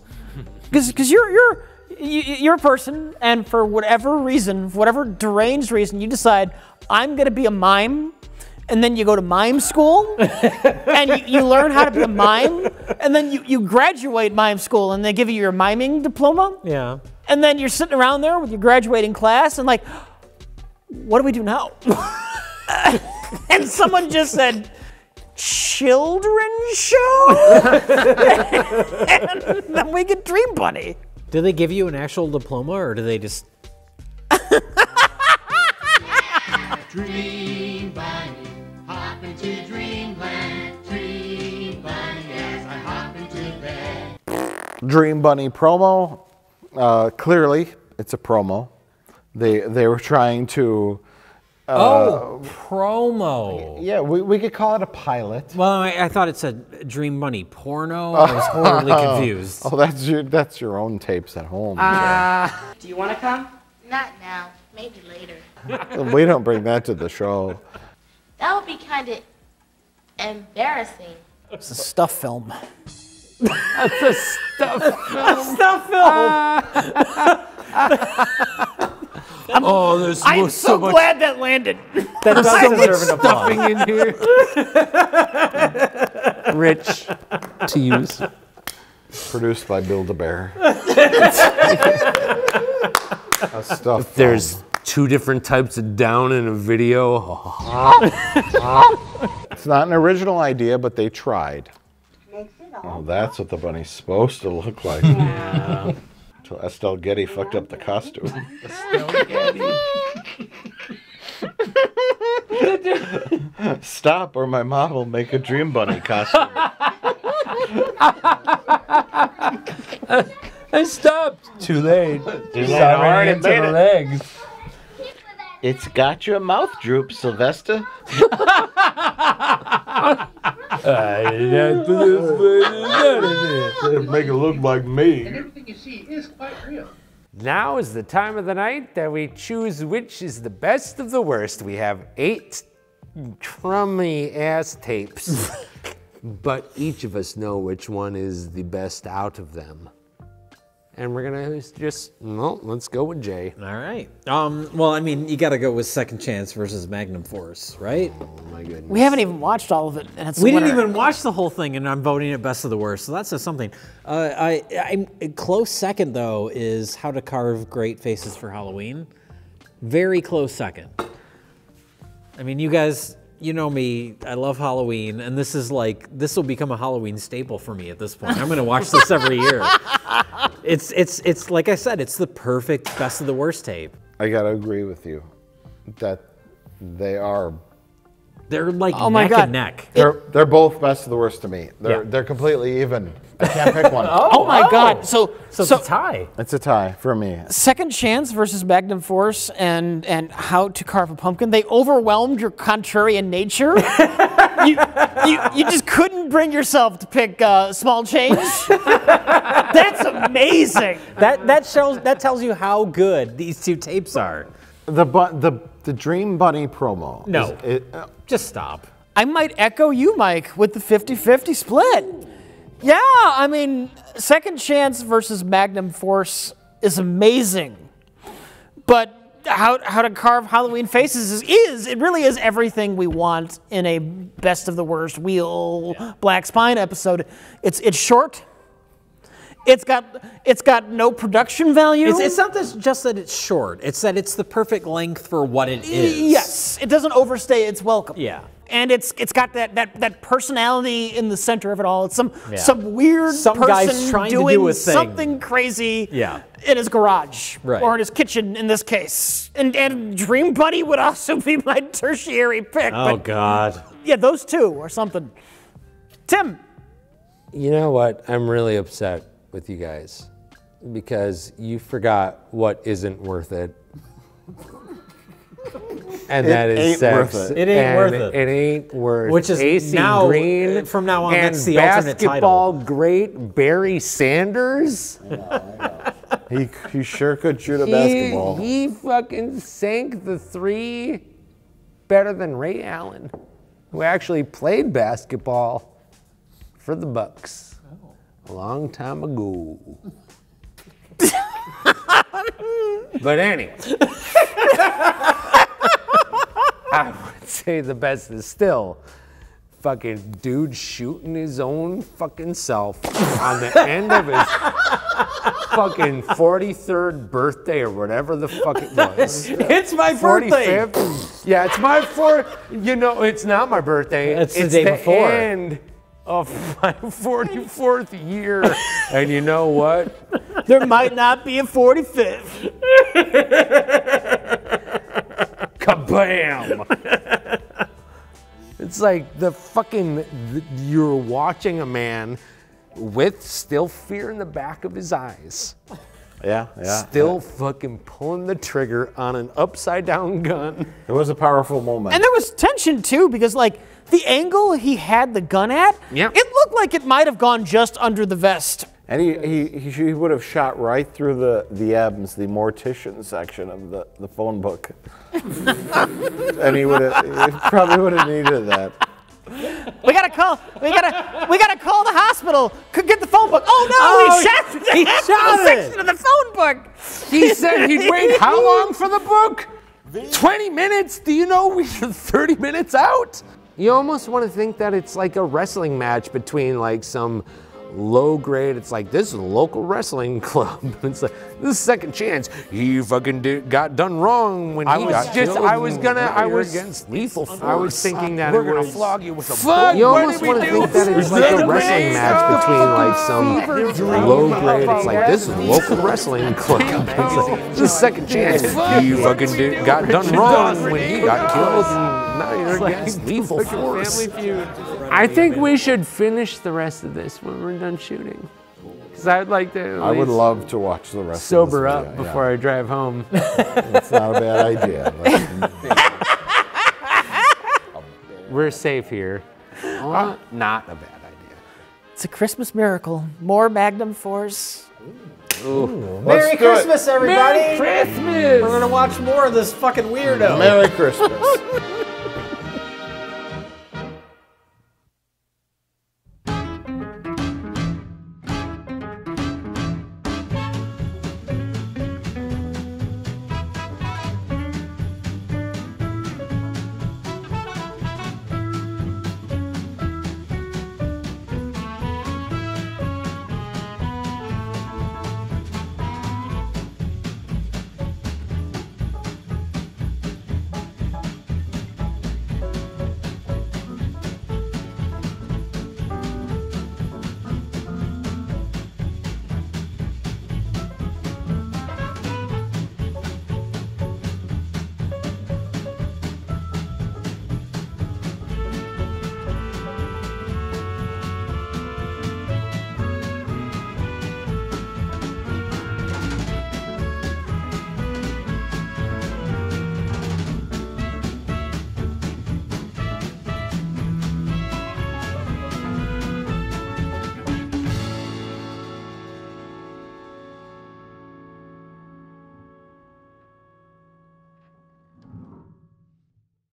Because you're a person, and for whatever reason, for whatever deranged reason, you decide, I'm going to be a mime, and then you go to mime school, and you learn how to be a mime, and then you graduate mime school, and they give you your miming diploma. Yeah. And then you're sitting around there with your graduating class, and like, what do we do now? And someone just said, children's show? And then we get Dream Bunny. Do they give you an actual diploma, or do they just... Dream Bunny, hop into Dreamland. Dream Bunny as I hop into bed. Dream Bunny promo. Clearly, it's a promo. They were trying to... promo. Yeah, we could call it a pilot. Well, I thought it said Dream Bunny porno. I was horribly confused. Oh, that's your own tapes at home. Do you want to come? Not now. Maybe later. We don't bring that to the show. That would be kind of embarrassing. It's a stuff film. That's a stuff film. A stuff film. Oh, there's I'm so much glad that landed. That does deserve an stuffing applause. in here. Rich to use. Produced by Build-A-Bear. There's two different types of down in a video. It's not an original idea, but they tried. Oh, that's what the bunny's supposed to look like. Yeah. Until Estelle Getty fucked up the costume. Estelle Getty. Stop, or my mom will make a Dream Bunny costume. I stopped. Too late. Too late. Already into the legs. It's got your mouth droop, Sylvester. Make it look like me. And everything you see is quite real. Now is the time of the night that we choose which is the best of the worst. We have 8 crummy ass tapes, but each of us know which one is the best out of them. And we're gonna just, well, let's go with J. All right. Well, I mean, you got to go with Second Chance versus Magnum Force, right? Oh my goodness. We haven't even watched all of it. And it's We didn't even watch the whole thing, and I'm voting it best of the worst. So that says something. I'm close second though is How to Carve Great Faces for Halloween. Very close second. I mean, you guys, you know me. I love Halloween, and this will become a Halloween staple for me at this point. I'm gonna watch this every year. It's like I said, it's the perfect best of the worst tape. I gotta agree with you that they're like Oh my neck God. and neck. they're both best of the worst to me. They're completely even. I can't pick one. Oh my God. So it's a tie. It's a tie for me. Second Chance versus Magnum Force and How to Carve a Pumpkin. They overwhelmed your contrarian nature. you just couldn't bring yourself to pick Small Change. That's amazing. That tells you how good these two tapes are. The Dream Bunny promo. No, just stop. I might echo you, Mike, with the 50-50 split. Yeah, I mean, Second Chance versus Magnum Force is amazing. But How to Carve Halloween Faces it really is everything we want in a best of the worst Wheel Black Spine episode. It's short. It's got no production value. It's not just that it's short. It's that it's the perfect length for what it is. Yes, it doesn't overstay its welcome. Yeah. And it's got that personality in the center of it all. It's some weird person guy's trying doing to do a thing. something crazy in his garage or in his kitchen in this case. And Dream Bunny would also be my tertiary pick. Oh but God. Yeah, those two or something. Tim. You know what? I'm really upset with you guys because you forgot what isn't worth it. And that is sex. It ain't worth it. It ain't worth. Which is AC now, Green from now on, and that's the alternate basketball title. great Barry Sanders. He sure could shoot a basketball. He fucking sank the three better than Ray Allen, who actually played basketball for the Bucks a long time ago. But anyway, I would say the best is still fucking dude shooting his own fucking self on the end of his fucking 43rd birthday or whatever the fuck it was. It's my birthday. 45th? Yeah, it's my You know, it's not my birthday. It's the day before. End of my 44th year. And you know what? There might not be a 45th. Kabam! It's like you're watching a man with still fear in the back of his eyes. Yeah. Still fucking pulling the trigger on an upside down gun. It was a powerful moment. And there was tension too, because like the angle he had the gun at, it looked like it might have gone just under the vest. And he would have shot right through the EBS, the mortician section of the phone book. And he probably would have needed that. We gotta call the hospital. Could get the phone book. Oh no, he shot the section of the phone book. He said he'd wait how long for the book? 20 minutes? Do you know we're 30 minutes out? You almost want to think that it's like a wrestling match between like some low grade. It's like, this is a local wrestling club. It's like, this is Second Chance. He fucking got done wrong when he got killed. I was against lethal force. I was thinking that we're gonna flog you with a book. You almost want to think that it's like a wrestling match between like some low grade. It's like, this is a local wrestling club. It's like, this is Second Chance. He fucking got done wrong when he got killed. And now you're against lethal force. I think we should finish the rest of this when we're done shooting. Because I'd like to. I would love to watch the rest. Sober of this up before I drive home. It's not a bad idea. We're safe here. Not a bad idea. It's a Christmas miracle. More Magnum Force. Ooh. Merry Christmas, everybody! Merry Christmas! We're gonna watch more of this fucking weirdo. Merry Christmas.